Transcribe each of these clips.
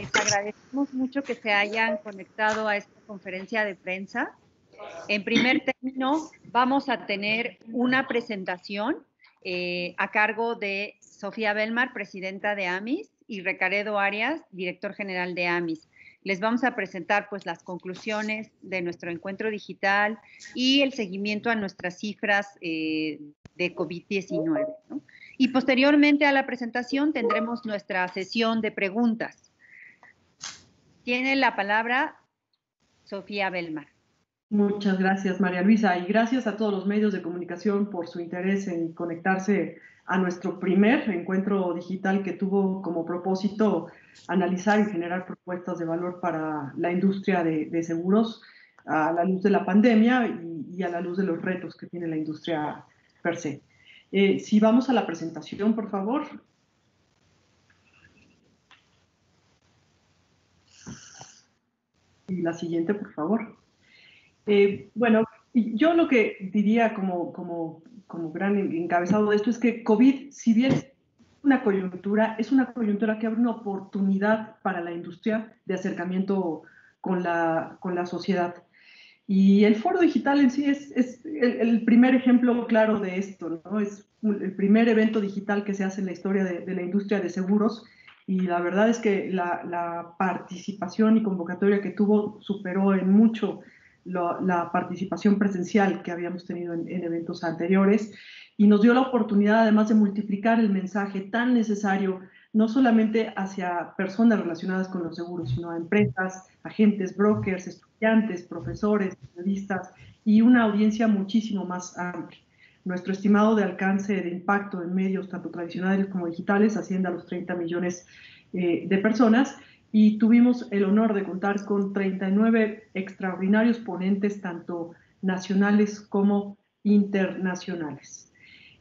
Les agradecemos mucho que se hayan conectado a esta conferencia de prensa. En primer término, vamos a tener una presentación a cargo de Sofía Belmar, presidenta de AMIS, y Recaredo Arias, director general de AMIS. Les vamos a presentar pues las conclusiones de nuestro encuentro digital y el seguimiento a nuestras cifras de COVID-19, ¿no? Y posteriormente a la presentación tendremos nuestra sesión de preguntas. Tiene la palabra Sofía Belmar. Muchas gracias, María Luisa, y gracias a todos los medios de comunicación por su interés en conectarse a nuestro primer encuentro digital que tuvo como propósito analizar y generar propuestas de valor para la industria de seguros a la luz de la pandemia y a la luz de los retos que tiene la industria per se. Si vamos a la presentación, por favor. Y la siguiente, por favor. Bueno, yo lo que diría como gran encabezado de esto es que COVID, si bien es una coyuntura que abre una oportunidad para la industria de acercamiento con la sociedad. Y el foro digital en sí es el primer ejemplo claro de esto, ¿no? Es el primer evento digital que se hace en la historia de la industria de seguros, y la verdad es que la participación y convocatoria que tuvo superó en mucho la participación presencial que habíamos tenido en eventos anteriores, y nos dio la oportunidad además de multiplicar el mensaje tan necesario no solamente hacia personas relacionadas con los seguros, sino a empresas, agentes, brokers, estudiantes, profesores, periodistas y una audiencia muchísimo más amplia. Nuestro estimado de alcance de impacto en medios tanto tradicionales como digitales asciende a los 30 millones de personas, y tuvimos el honor de contar con 39 extraordinarios ponentes, tanto nacionales como internacionales.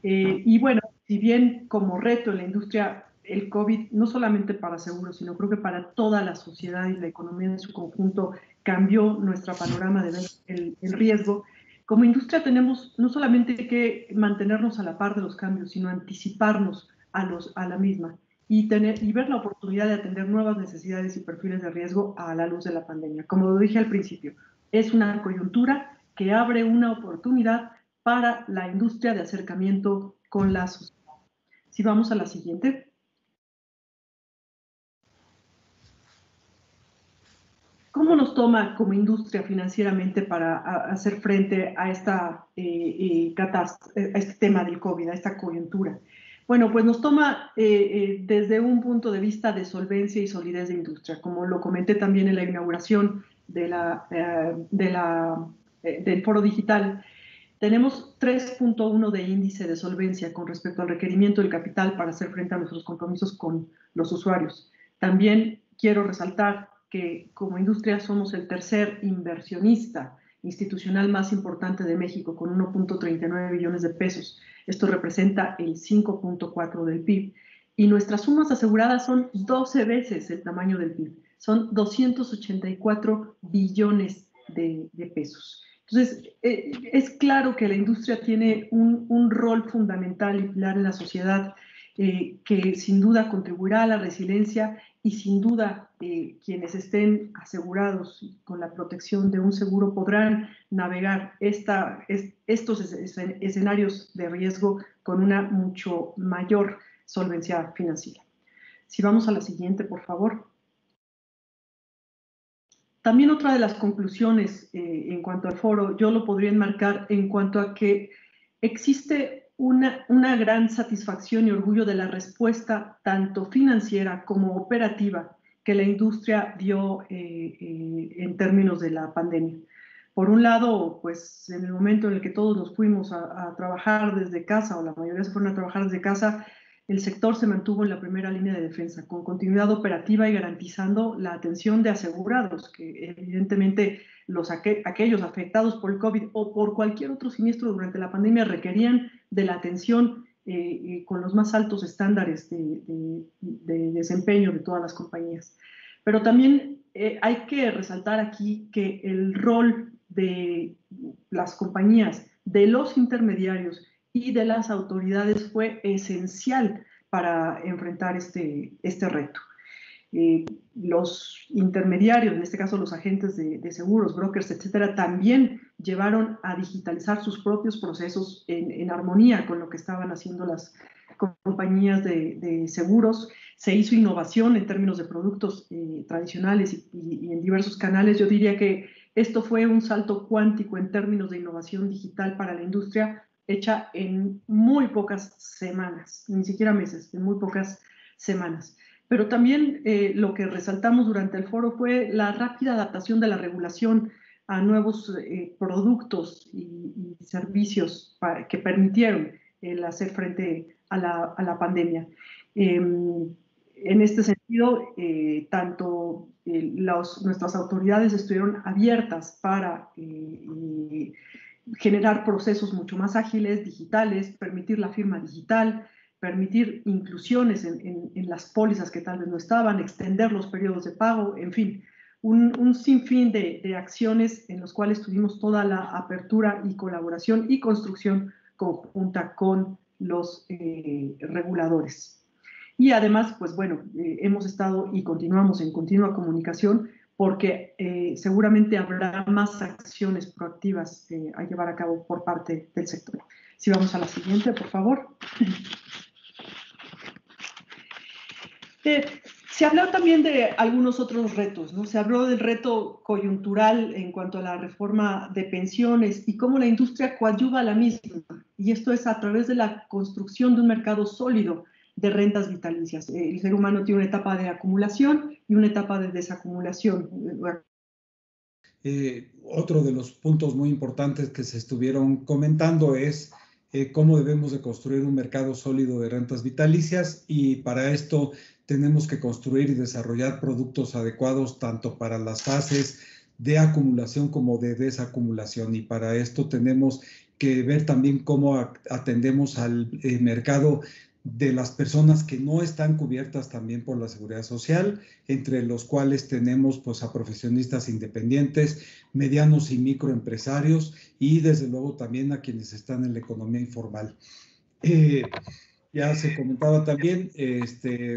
Y bueno, si bien como reto en la industria el COVID, no solamente para seguros, sino creo que para toda la sociedad y la economía en su conjunto, cambió nuestro panorama de ver el riesgo, como industria tenemos no solamente que mantenernos a la par de los cambios, sino anticiparnos a la misma y ver la oportunidad de atender nuevas necesidades y perfiles de riesgo a la luz de la pandemia. Como lo dije al principio, es una coyuntura que abre una oportunidad para la industria de acercamiento con la sociedad. Si vamos a la siguiente. ¿Cómo nos toma como industria financieramente para hacer frente a este tema del COVID, a esta coyuntura? Bueno, pues nos toma desde un punto de vista de solvencia y solidez de industria, como lo comenté también en la inauguración del foro digital. Tenemos 3.1 de índice de solvencia con respecto al requerimiento del capital para hacer frente a nuestros compromisos con los usuarios. También quiero resaltar que como industria somos el tercer inversionista institucional más importante de México, con 1.39 billones de pesos. Esto representa el 5.4 del PIB. Y nuestras sumas aseguradas son 12 veces el tamaño del PIB. Son 284 billones de pesos. Entonces, es claro que la industria tiene un rol fundamental y pilar en la sociedad, que sin duda contribuirá a la resiliencia, y sin duda quienes estén asegurados con la protección de un seguro podrán navegar estos escenarios de riesgo con una mucho mayor solvencia financiera. Si vamos a la siguiente, por favor. También otra de las conclusiones en cuanto al foro, yo lo podría enmarcar en cuanto a que existe una gran satisfacción y orgullo de la respuesta tanto financiera como operativa que la industria dio en términos de la pandemia. Por un lado, pues en el momento en el que todos nos fuimos a trabajar desde casa, o la mayoría se fueron a trabajar desde casa, el sector se mantuvo en la primera línea de defensa, con continuidad operativa y garantizando la atención de asegurados, que evidentemente aquellos afectados por el COVID o por cualquier otro siniestro durante la pandemia requerían de la atención con los más altos estándares de desempeño de todas las compañías. Pero también hay que resaltar aquí que el rol de las compañías, de los intermediarios y de las autoridades fue esencial para enfrentar este reto. Los intermediarios, en este caso los agentes de seguros, brokers, etcétera, también llevaron a digitalizar sus propios procesos en armonía con lo que estaban haciendo las compañías de seguros. Se hizo innovación en términos de productos tradicionales y en diversos canales. Yo diría que esto fue un salto cuántico en términos de innovación digital para la industria, hecha en muy pocas semanas, ni siquiera meses, en muy pocas semanas. Pero también lo que resaltamos durante el foro fue la rápida adaptación de la regulación a nuevos productos y servicios que permitieron el hacer frente a la pandemia. En este sentido, tanto nuestras autoridades estuvieron abiertas para generar procesos mucho más ágiles, digitales, permitir la firma digital, permitir inclusiones en las pólizas que tal vez no estaban, extender los periodos de pago, en fin, un sinfín de acciones en los cuales tuvimos toda la apertura y colaboración y construcción conjunta con los reguladores. Y además, pues bueno, hemos estado y continuamos en continua comunicación porque seguramente habrá más acciones proactivas a llevar a cabo por parte del sector. Si vamos a la siguiente, por favor. Se habló también de algunos otros retos, ¿no? Se habló del reto coyuntural en cuanto a la reforma de pensiones y cómo la industria coadyuva a la misma. Y esto es a través de la construcción de un mercado sólido de rentas vitalicias. El ser humano tiene una etapa de acumulación y una etapa de desacumulación. Otro de los puntos muy importantes que se estuvieron comentando es cómo debemos de construir un mercado sólido de rentas vitalicias, y para esto tenemos que construir y desarrollar productos adecuados tanto para las fases de acumulación como de desacumulación, y para esto tenemos que ver también cómo atendemos al mercado de las personas que no están cubiertas también por la seguridad social, entre los cuales tenemos pues a profesionistas independientes, medianos y microempresarios, y desde luego también a quienes están en la economía informal. Ya se comentaba también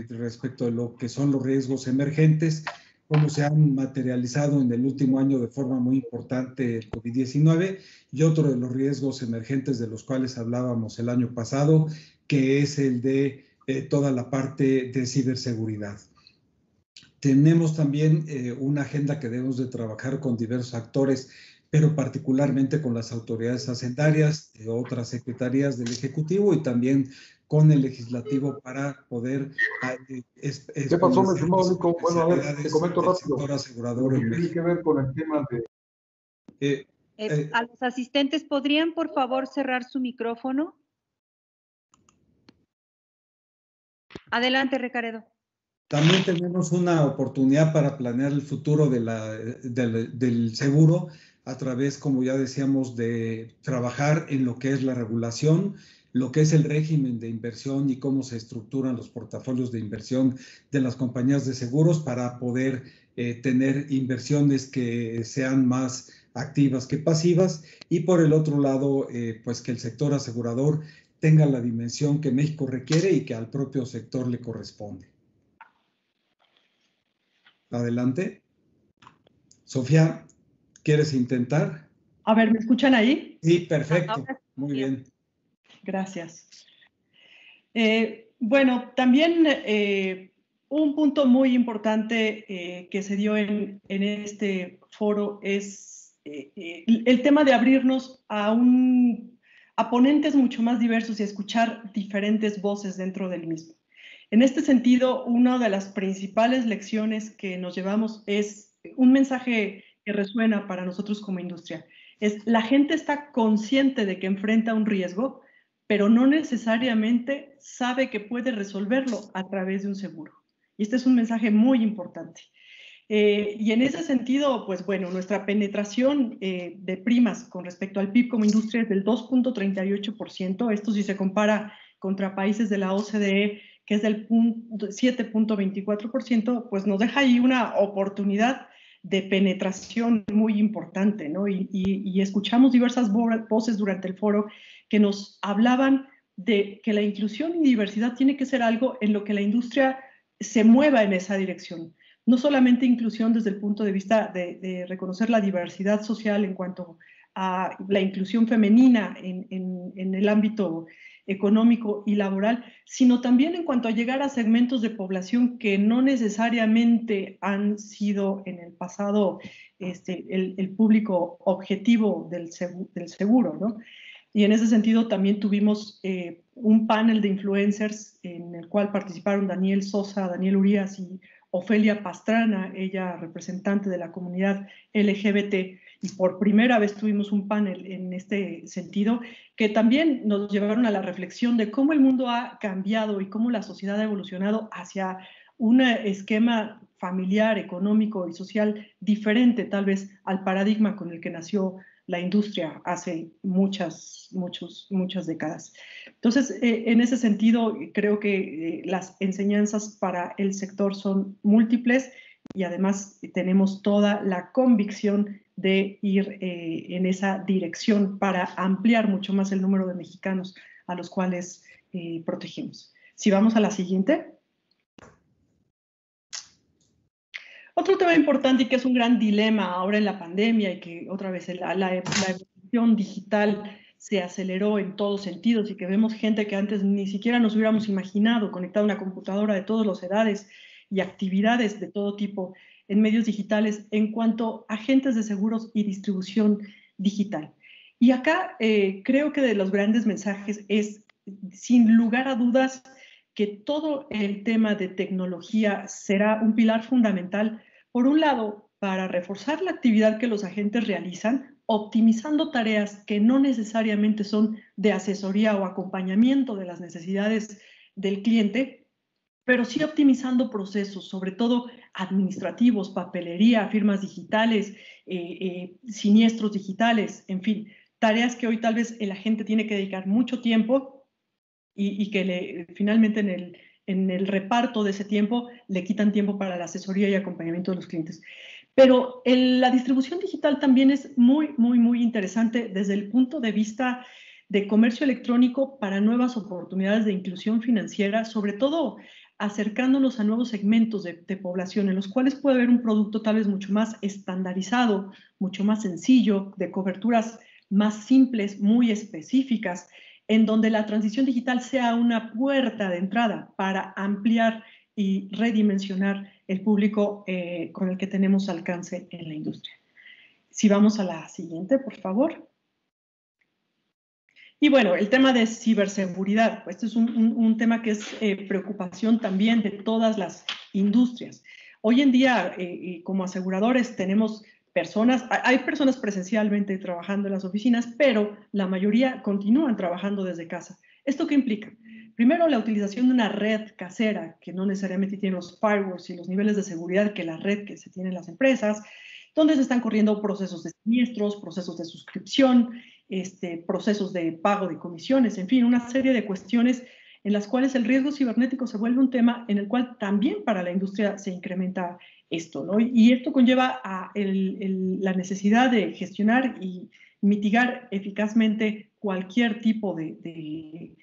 respecto de lo que son los riesgos emergentes, cómo se han materializado en el último año de forma muy importante el COVID-19, y otro de los riesgos emergentes de los cuales hablábamos el año pasado, que es el de toda la parte de ciberseguridad. Tenemos también una agenda que debemos de trabajar con diversos actores, pero particularmente con las autoridades hacendarias, otras secretarías del Ejecutivo y también con el Legislativo para poder... ¿Qué pasó, mi estimado Nico? Bueno, a ver, te comento rápido. Sector asegurador en tiene que ver con el tema de... a los asistentes, ¿podrían por favor cerrar su micrófono? Adelante, Recaredo. También tenemos una oportunidad para planear el futuro del seguro a través, como ya decíamos, de trabajar en lo que es la regulación, lo que es el régimen de inversión y cómo se estructuran los portafolios de inversión de las compañías de seguros para poder tener inversiones que sean más activas que pasivas, y por el otro lado, pues que el sector asegurador tenga la dimensión que México requiere y que al propio sector le corresponde. Adelante. Sofía, ¿quieres intentar? A ver, ¿me escuchan ahí? Sí, perfecto. Muy bien. Gracias. Bueno, también un punto muy importante que se dio en este foro es el tema de abrirnos a ponentes mucho más diversos y escuchar diferentes voces dentro del mismo. En este sentido, una de las principales lecciones que nos llevamos es un mensaje que resuena para nosotros como industria. La gente está consciente de que enfrenta un riesgo, pero no necesariamente sabe que puede resolverlo a través de un seguro. Y este es un mensaje muy importante. Y en ese sentido, pues bueno, nuestra penetración de primas con respecto al PIB como industria es del 2.38%. Esto si se compara contra países de la OCDE, que es del 7.24%, pues nos deja ahí una oportunidad de penetración muy importante, ¿no? Y escuchamos diversas voces durante el foro que nos hablaban de que la inclusión y diversidad tiene que ser algo en lo que la industria se mueva en esa dirección. No solamente inclusión desde el punto de vista de reconocer la diversidad social en cuanto a la inclusión femenina en el ámbito económico y laboral, sino también en cuanto a llegar a segmentos de población que no necesariamente han sido en el pasado el público objetivo del seguro, ¿no? Y en ese sentido también tuvimos un panel de influencers en el cual participaron Daniel Sosa, Daniel Urías y Ofelia Pastrana, ella representante de la comunidad LGBT, y por primera vez tuvimos un panel en este sentido, que también nos llevaron a la reflexión de cómo el mundo ha cambiado y cómo la sociedad ha evolucionado hacia un esquema familiar, económico y social diferente tal vez al paradigma con el que nació la industria hace muchas décadas. Entonces, en ese sentido, creo que las enseñanzas para el sector son múltiples y además tenemos toda la convicción de ir en esa dirección para ampliar mucho más el número de mexicanos a los cuales protegemos. Si vamos a la siguiente. Otro tema importante y que es un gran dilema ahora en la pandemia y que otra vez la evolución digital se aceleró en todos sentidos y que vemos gente que antes ni siquiera nos hubiéramos imaginado conectada a una computadora de todas las edades y actividades de todo tipo en medios digitales en cuanto a agentes de seguros y distribución digital. Y acá creo que de los grandes mensajes es, sin lugar a dudas, que todo el tema de tecnología será un pilar fundamental, por un lado, para reforzar la actividad que los agentes realizan, optimizando tareas que no necesariamente son de asesoría o acompañamiento de las necesidades del cliente, pero sí optimizando procesos, sobre todo administrativos, papelería, firmas digitales, siniestros digitales, en fin, tareas que hoy tal vez el agente tiene que dedicar mucho tiempo y que finalmente en el reparto de ese tiempo le quitan tiempo para la asesoría y acompañamiento de los clientes. Pero la distribución digital también es muy interesante desde el punto de vista de comercio electrónico para nuevas oportunidades de inclusión financiera, sobre todo acercándonos a nuevos segmentos de población en los cuales puede haber un producto tal vez mucho más estandarizado, mucho más sencillo, de coberturas más simples, muy específicas, en donde la transición digital sea una puerta de entrada para ampliar y redimensionar el público con el que tenemos alcance en la industria. Si vamos a la siguiente, por favor. Y bueno, el tema de ciberseguridad, pues este es un tema que es preocupación también de todas las industrias. Hoy en día, como aseguradores, tenemos hay personas presencialmente trabajando en las oficinas, pero la mayoría continúan trabajando desde casa. ¿Esto qué implica? Primero, la utilización de una red casera, que no necesariamente tiene los firewalls y los niveles de seguridad que la red que se tiene en las empresas, donde se están corriendo procesos de siniestros, procesos de suscripción, procesos de pago de comisiones, en fin, una serie de cuestiones en las cuales el riesgo cibernético se vuelve un tema en el cual también para la industria se incrementa esto, ¿no? Y esto conlleva a la necesidad de gestionar y mitigar eficazmente cualquier tipo de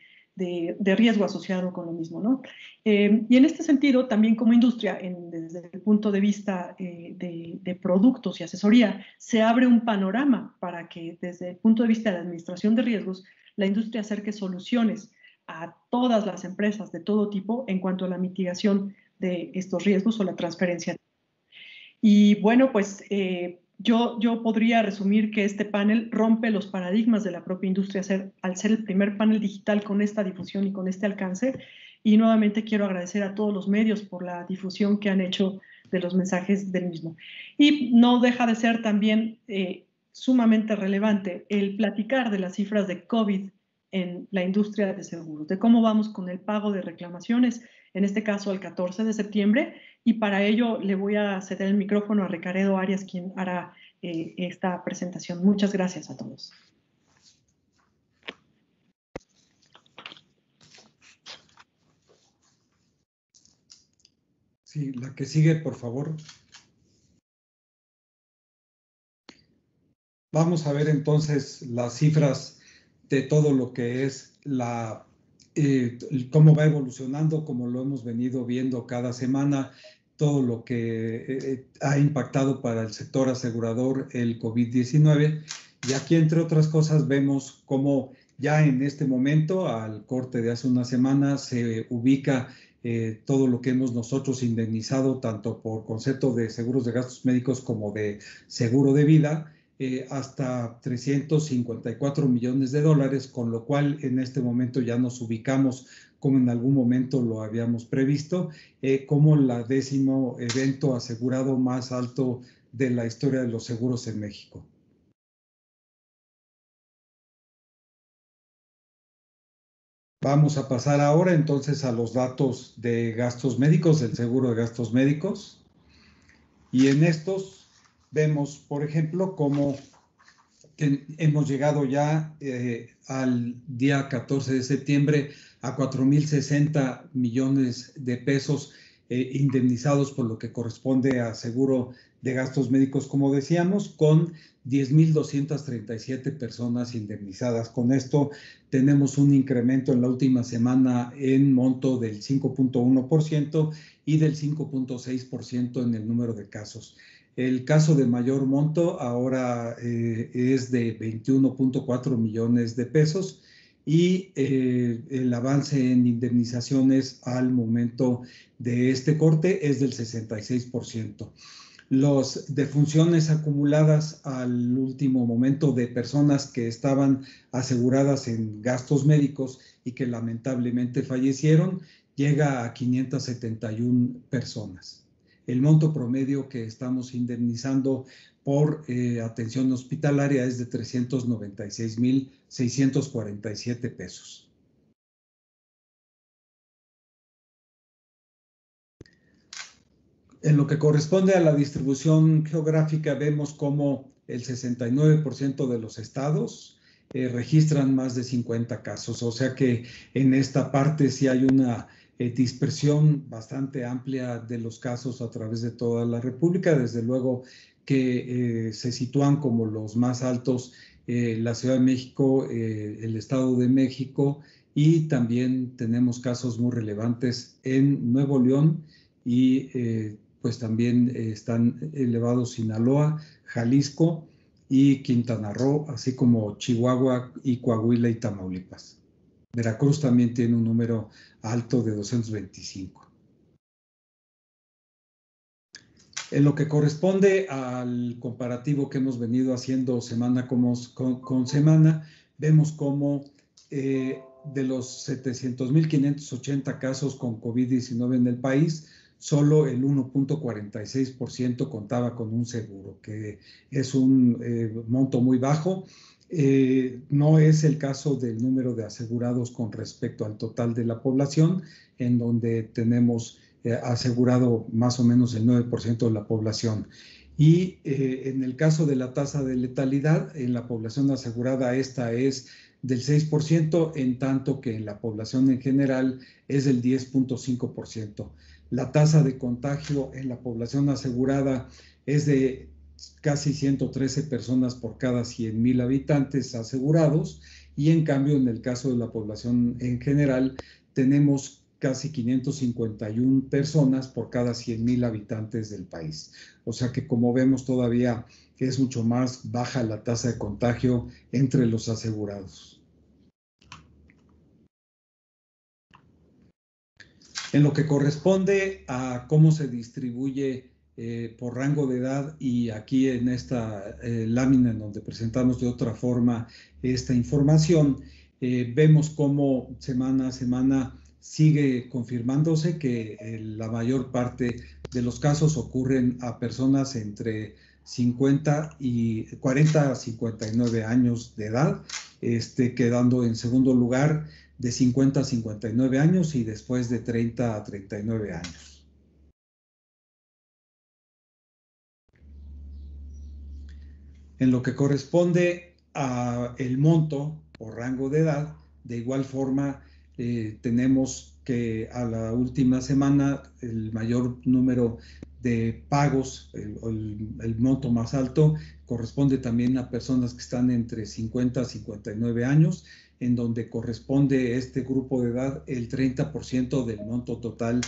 riesgo asociado con lo mismo, ¿no? Y en este sentido, también como industria, desde el punto de vista de productos y asesoría, se abre un panorama para que desde el punto de vista de la administración de riesgos, la industria acerque soluciones a todas las empresas de todo tipo en cuanto a la mitigación de estos riesgos o la transferencia. Y bueno, pues yo podría resumir que este panel rompe los paradigmas de la propia industria al ser el primer panel digital con esta difusión y con este alcance. Y nuevamente quiero agradecer a todos los medios por la difusión que han hecho de los mensajes del mismo. Y no deja de ser también sumamente relevante el platicar de las cifras de COVID en la industria de seguros, de cómo vamos con el pago de reclamaciones, en este caso el 14 de septiembre, y para ello le voy a ceder el micrófono a Ricardo Arias, quien hará esta presentación. Muchas gracias a todos. Sí, la que sigue, por favor. Vamos a ver entonces las cifras de todo lo que es cómo va evolucionando, como lo hemos venido viendo cada semana, todo lo que ha impactado para el sector asegurador el COVID-19. Y aquí, entre otras cosas, vemos cómo ya en este momento, al corte de hace una semana, se ubica todo lo que hemos nosotros indemnizado, tanto por concepto de seguros de gastos médicos como de seguro de vida, hasta 354 millones de dólares, con lo cual en este momento ya nos ubicamos, como en algún momento lo habíamos previsto, como el 10º evento asegurado más alto de la historia de los seguros en México. Vamos a pasar ahora entonces a los datos de gastos médicos, del seguro de gastos médicos. Y en estos vemos, por ejemplo, cómo hemos llegado ya al día 14 de septiembre a 4,060 millones de pesos indemnizados por lo que corresponde a seguro de gastos médicos, como decíamos, con 10,237 personas indemnizadas. Con esto tenemos un incremento en la última semana en monto del 5.1% y del 5.6% en el número de casos. El caso de mayor monto ahora es de 21.4 millones de pesos y el avance en indemnizaciones al momento de este corte es del 66%. Las defunciones acumuladas al último momento de personas que estaban aseguradas en gastos médicos y que lamentablemente fallecieron llega a 571 personas. El monto promedio que estamos indemnizando por atención hospitalaria es de 396,647 pesos. En lo que corresponde a la distribución geográfica, vemos cómo el 69% de los estados registran más de 50 casos. O sea que en esta parte sí hay una dispersión bastante amplia de los casos a través de toda la República. Desde luego que se sitúan como los más altos la Ciudad de México, el Estado de México, y también tenemos casos muy relevantes en Nuevo León y pues también están elevados Sinaloa, Jalisco y Quintana Roo, así como Chihuahua y Coahuila y Tamaulipas. Veracruz también tiene un número alto de 225. En lo que corresponde al comparativo que hemos venido haciendo semana con semana, vemos cómo de los 700,580 casos con COVID-19 en el país, solo el 1.46% contaba con un seguro, que es un monto muy bajo. No es el caso del número de asegurados con respecto al total de la población, en donde tenemos asegurado más o menos el 9% de la población. Y en el caso de la tasa de letalidad, en la población asegurada esta es del 6%, en tanto que en la población en general es del 10.5%. La tasa de contagio en la población asegurada es de casi 113 personas por cada 100,000 habitantes asegurados, y en cambio en el caso de la población en general tenemos casi 551 personas por cada 100,000 habitantes del país. O sea que, como vemos, todavía es mucho más baja la tasa de contagio entre los asegurados. En lo que corresponde a cómo se distribuye por rango de edad, y aquí en esta lámina en donde presentamos de otra forma esta información, vemos cómo semana a semana sigue confirmándose que la mayor parte de los casos ocurren a personas entre 40 a 59 años de edad, quedando en segundo lugar de 50 a 59 años y después de 30 a 39 años. En lo que corresponde a el monto o rango de edad, de igual forma tenemos que a la última semana el mayor número de pagos, el monto más alto, corresponde también a personas que están entre 50 a 59 años, en donde corresponde este grupo de edad el 30% del monto total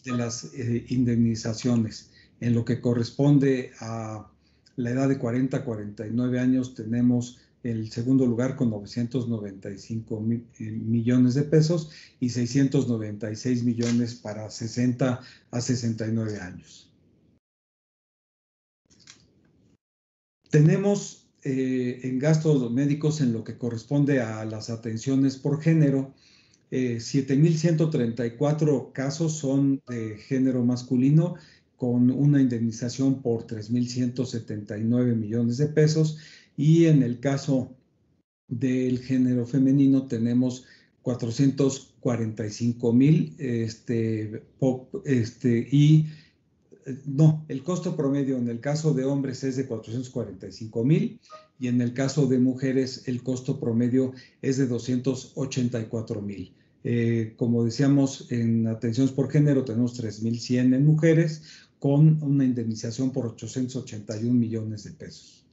de las indemnizaciones. En lo que corresponde a la edad de 40 a 49 años, tenemos el segundo lugar con 995 millones de pesos y 696 millones para 60 a 69 años. Tenemos en gastos médicos, en lo que corresponde a las atenciones por género, 7,134 casos son de género masculino, con una indemnización por 3,179 millones de pesos, y en el caso del género femenino tenemos 445,000 el costo promedio en el caso de hombres es de 445,000 y en el caso de mujeres el costo promedio es de 284,000. Como decíamos, en atenciones por género tenemos 3,100 en mujeres, con una indemnización por 881 millones de pesos.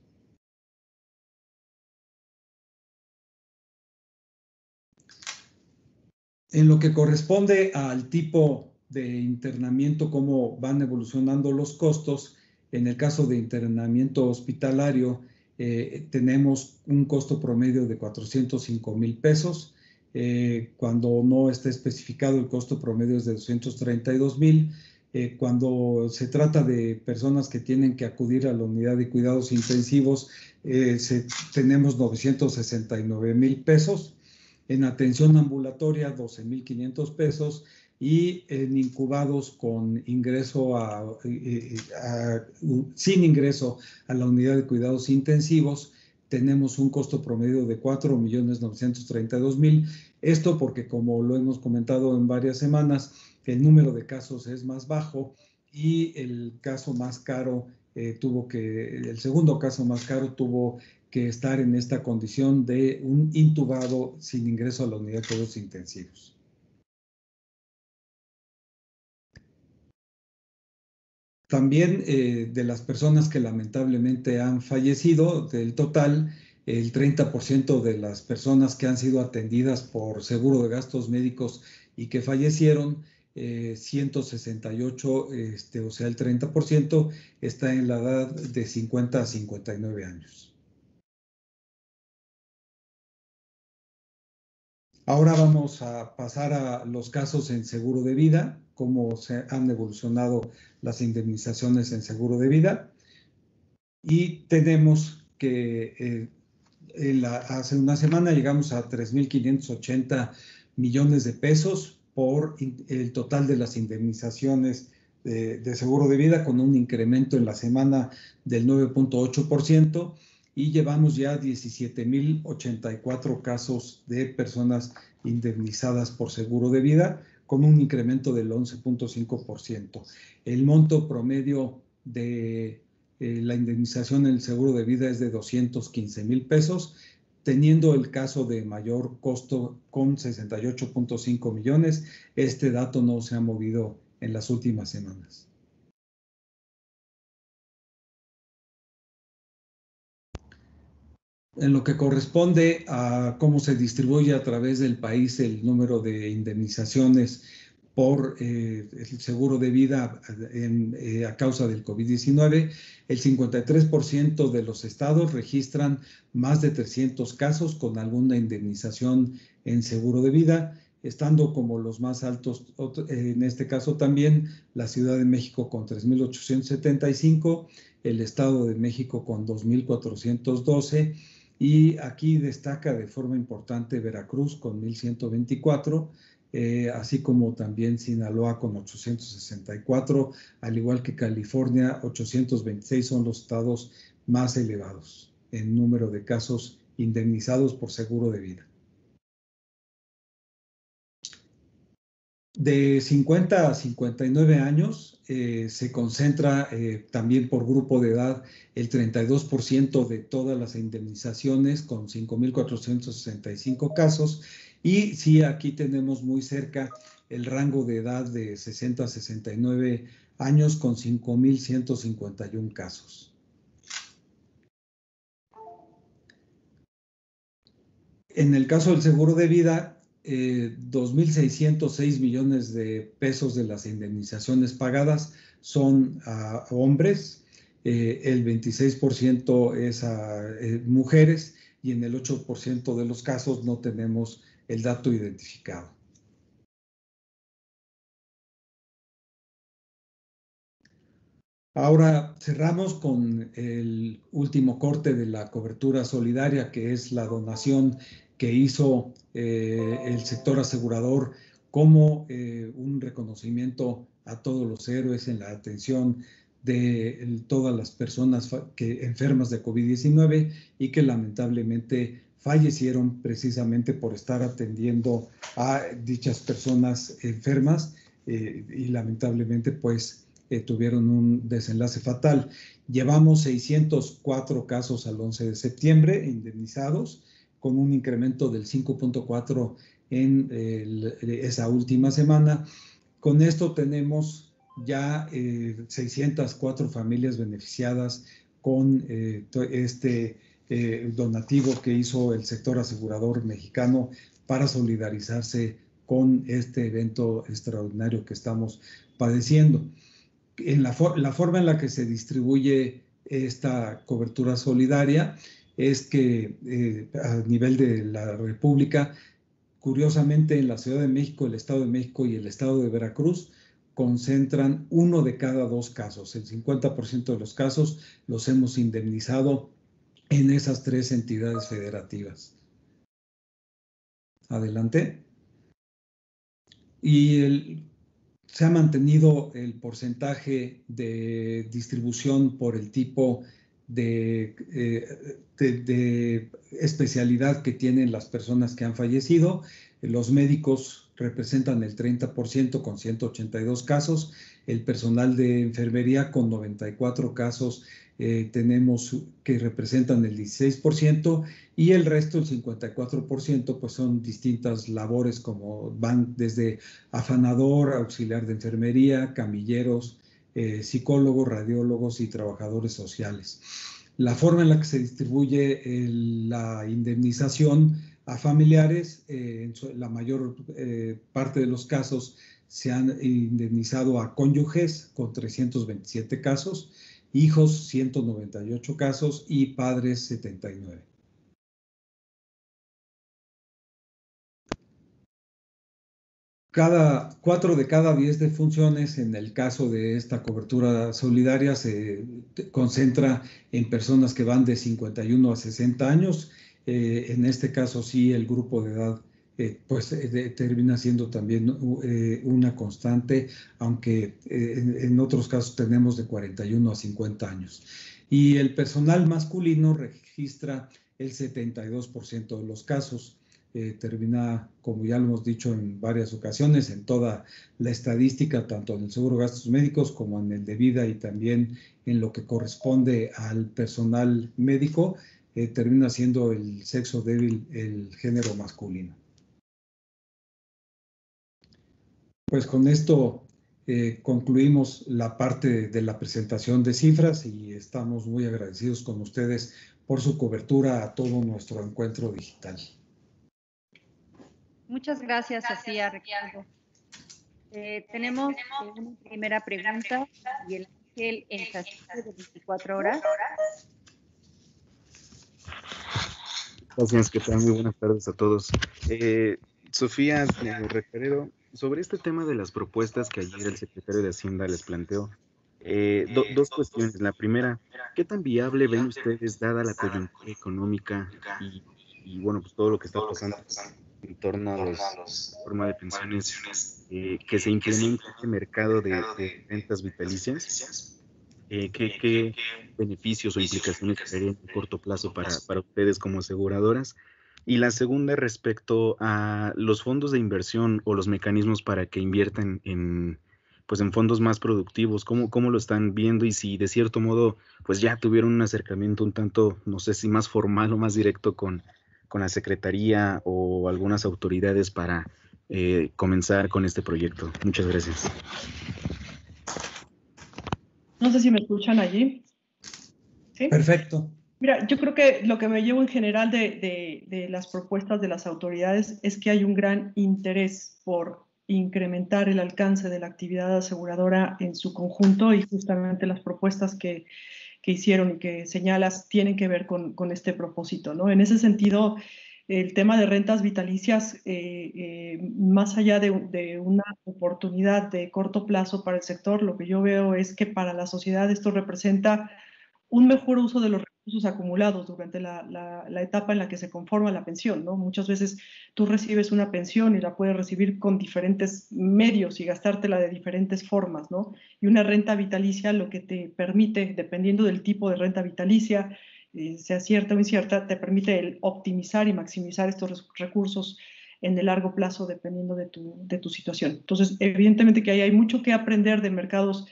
En lo que corresponde al tipo de internamiento, cómo van evolucionando los costos, en el caso de internamiento hospitalario, tenemos un costo promedio de 405,000 pesos. Cuando no está especificado, el costo promedio es de 232,000. Cuando se trata de personas que tienen que acudir a la unidad de cuidados intensivos, tenemos 969,000 pesos. En atención ambulatoria, 12,500 pesos. Y en incubados con ingreso sin ingreso a la unidad de cuidados intensivos, tenemos un costo promedio de 4,932,000. Esto porque, como lo hemos comentado en varias semanas, el número de casos es más bajo y el caso más caro el segundo caso más caro tuvo que estar en esta condición de un intubado sin ingreso a la unidad de cuidados intensivos. También de las personas que lamentablemente han fallecido, del total, el 30% de las personas que han sido atendidas por seguro de gastos médicos y que fallecieron, 168, o sea, el 30%, está en la edad de 50 a 59 años. Ahora vamos a pasar a los casos en seguro de vida, cómo se han evolucionado las indemnizaciones en seguro de vida. Y tenemos que hace una semana llegamos a 3,580 millones de pesos por el total de las indemnizaciones de seguro de vida, con un incremento en la semana del 9,8%. Y llevamos ya 17,084 casos de personas indemnizadas por seguro de vida, con un incremento del 11,5%. El monto promedio de la indemnización en el seguro de vida es de 215,000 pesos, teniendo el caso de mayor costo con 68,5 millones. Este dato no se ha movido en las últimas semanas. En lo que corresponde a cómo se distribuye a través del país el número de indemnizaciones por el seguro de vida a causa del COVID-19, el 53% de los estados registran más de 300 casos con alguna indemnización en seguro de vida, estando como los más altos, en este caso también, la Ciudad de México con 3,875, el Estado de México con 2,412, y aquí destaca de forma importante Veracruz con 1,124, así como también Sinaloa con 864, al igual que California, 826 son los estados más elevados en número de casos indemnizados por seguro de vida. De 50 a 59 años se concentra también por grupo de edad el 32% de todas las indemnizaciones, con 5,465 casos. Y sí, aquí tenemos muy cerca el rango de edad de 60 a 69 años con 5.151 casos. En el caso del seguro de vida, 2.606 millones de pesos de las indemnizaciones pagadas son a hombres, el 26% es a mujeres y en el 8% de los casos no tenemos el dato identificado. Ahora cerramos con el último corte de la cobertura solidaria, que es la donación que hizo el sector asegurador como un reconocimiento a todos los héroes en la atención de todas las personas enfermas de COVID-19 y que lamentablemente fallecieron precisamente por estar atendiendo a dichas personas enfermas y lamentablemente pues tuvieron un desenlace fatal. Llevamos 604 casos al 11 de septiembre indemnizados, con un incremento del 5.4 en esa última semana. Con esto tenemos ya 604 familias beneficiadas con este donativo que hizo el sector asegurador mexicano para solidarizarse con este evento extraordinario que estamos padeciendo. En la forma en la que se distribuye esta cobertura solidaria es que a nivel de la República, curiosamente en la Ciudad de México, el Estado de México y el Estado de Veracruz concentran 1 de cada 2 casos. El 50% de los casos los hemos indemnizado en esas 3 entidades federativas. Adelante. Y se ha mantenido el porcentaje de distribución por el tipo de especialidad que tienen las personas que han fallecido. Los médicos representan el 30% con 182 casos, el personal de enfermería con 94 casos tenemos que representan el 16% y el resto, el 54%, pues son distintas labores como van desde afanador, auxiliar de enfermería, camilleros, psicólogos, radiólogos y trabajadores sociales. La forma en la que se distribuye la indemnización a familiares, en la mayor parte de los casos se han indemnizado a cónyuges con 327 casos, hijos 198 casos y padres 79. Cada 4 de cada 10 defunciones, en el caso de esta cobertura solidaria, se concentra en personas que van de 51 a 60 años. En este caso sí, el grupo de edad termina siendo también una constante, aunque en otros casos tenemos de 41 a 50 años. Y el personal masculino registra el 72% de los casos. Termina, como ya lo hemos dicho en varias ocasiones, en toda la estadística, tanto en el seguro de gastos médicos como en el de vida y también en lo que corresponde al personal médico, termina siendo el sexo débil el género masculino. Pues con esto concluimos la parte de la presentación de cifras y estamos muy agradecidos con ustedes por su cobertura a todo nuestro encuentro digital. Muchas gracias, Sofía, Ricardo. Tenemos una primera pregunta y el Ángel en Castillo de 24 horas. Gracias, ¿qué tal? Muy buenas tardes a todos. Sofía, Ricardo, sobre este tema de las propuestas que ayer el secretario de Hacienda les planteó, dos cuestiones. La primera, ¿qué tan viable ven ustedes, dada la coyuntura económica y bueno, pues todo lo que está pasando en torno a la forma de pensiones, que se implemente este mercado de rentas vitalicias? ¿Qué beneficios o implicaciones traerían en corto plazo para ustedes como aseguradoras? Y la segunda, respecto a los fondos de inversión o los mecanismos para que inviertan en fondos más productivos, ¿cómo lo están viendo? Y si de cierto modo pues ya tuvieron un acercamiento un tanto, no sé si más formal o más directo con la Secretaría o algunas autoridades para comenzar con este proyecto. Muchas gracias. No sé si me escuchan allí. ¿Sí? Perfecto. Mira, yo creo que lo que me llevo en general de las propuestas de las autoridades es que hay un gran interés por incrementar el alcance de la actividad aseguradora en su conjunto, y justamente las propuestas que hicieron y que señalas tienen que ver con este propósito, ¿no? En ese sentido, el tema de rentas vitalicias, más allá de una oportunidad de corto plazo para el sector, lo que yo veo es que para la sociedad esto representa un mejor uso de los recursos acumulados durante la etapa en la que se conforma la pensión, ¿no? Muchas veces tú recibes una pensión y la puedes recibir con diferentes medios y gastártela de diferentes formas, ¿no? Y una renta vitalicia lo que te permite, dependiendo del tipo de renta vitalicia, sea cierta o incierta, te permite el optimizar y maximizar estos recursos en el largo plazo dependiendo de tu situación. Entonces, evidentemente que ahí hay mucho que aprender de mercados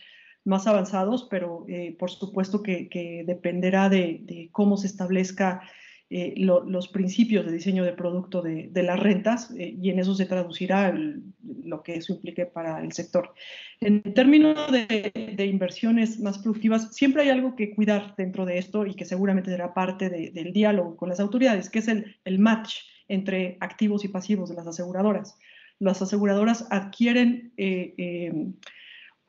más avanzados, pero por supuesto que dependerá de cómo se establezca los principios de diseño de producto de las rentas, y en eso se traducirá lo que eso implique para el sector. En términos de inversiones más productivas, siempre hay algo que cuidar dentro de esto y que seguramente será parte del diálogo con las autoridades, que es el match entre activos y pasivos de las aseguradoras. Las aseguradoras adquieren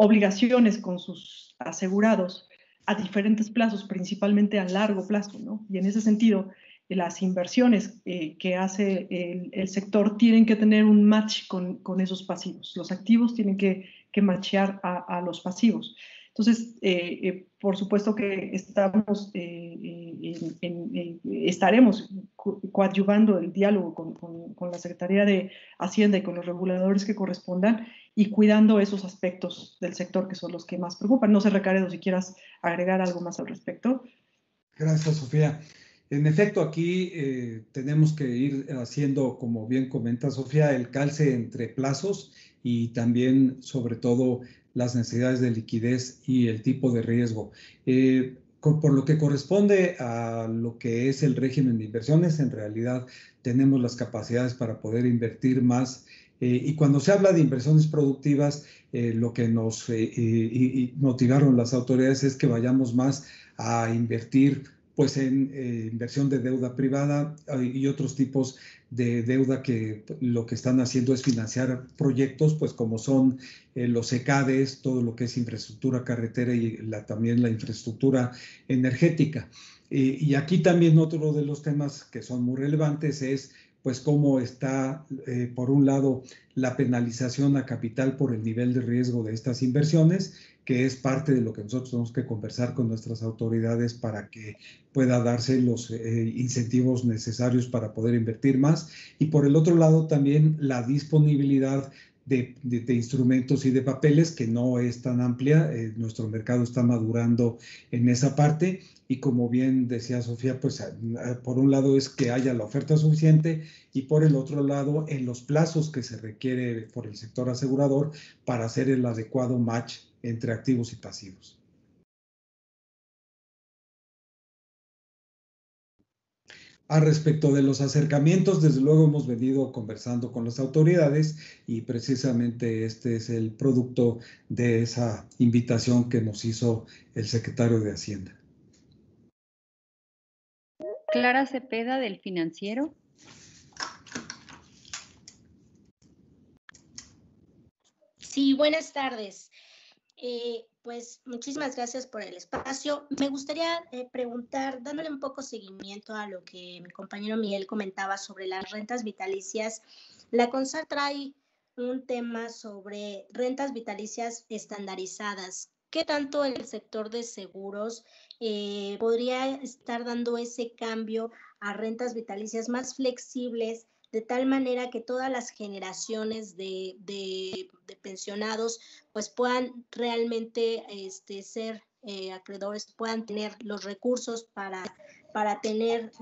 obligaciones con sus asegurados a diferentes plazos, principalmente a largo plazo, ¿no? Y en ese sentido, las inversiones que hace el sector tienen que tener un match con esos pasivos. Los activos tienen que matchear a los pasivos. Entonces, por supuesto que estaremos coadyuvando el diálogo con la Secretaría de Hacienda y con los reguladores que correspondan, y cuidando esos aspectos del sector que son los que más preocupan. No sé, Recaredo, si quieras agregar algo más al respecto. Gracias, Sofía. En efecto, aquí tenemos que ir haciendo, como bien comenta Sofía, el calce entre plazos y también, sobre todo, las necesidades de liquidez y el tipo de riesgo. Por lo que corresponde a lo que es el régimen de inversiones, en realidad tenemos las capacidades para poder invertir más. Y cuando se habla de inversiones productivas, lo que nos motivaron las autoridades es que vayamos más a invertir pues en inversión de deuda privada y otros tipos de deuda que lo que están haciendo es financiar proyectos, pues como son los ECADES, todo lo que es infraestructura carretera y también la infraestructura energética. Y aquí también otro de los temas que son muy relevantes es pues cómo está, por un lado, la penalización a capital por el nivel de riesgo de estas inversiones, que es parte de lo que nosotros tenemos que conversar con nuestras autoridades para que pueda darse los incentivos necesarios para poder invertir más. Y por el otro lado, también la disponibilidad de instrumentos y de papeles, que no es tan amplia. Nuestro mercado está madurando en esa parte. Y como bien decía Sofía, pues por un lado es que haya la oferta suficiente y por el otro lado en los plazos que se requiere por el sector asegurador para hacer el adecuado match entre activos y pasivos. A respecto de los acercamientos, desde luego hemos venido conversando con las autoridades y precisamente este es el producto de esa invitación que nos hizo el secretario de Hacienda. Clara Cepeda, del Financiero. Sí, buenas tardes. Pues muchísimas gracias por el espacio. Me gustaría preguntar, dándole un poco seguimiento a lo que mi compañero Miguel comentaba sobre las rentas vitalicias. La CONSAR trae un tema sobre rentas vitalicias estandarizadas. ¿Qué tanto el sector de seguros podría estar dando ese cambio a rentas vitalicias más flexibles, de tal manera que todas las generaciones de pensionados pues puedan realmente ser acreedores, puedan tener los recursos para tener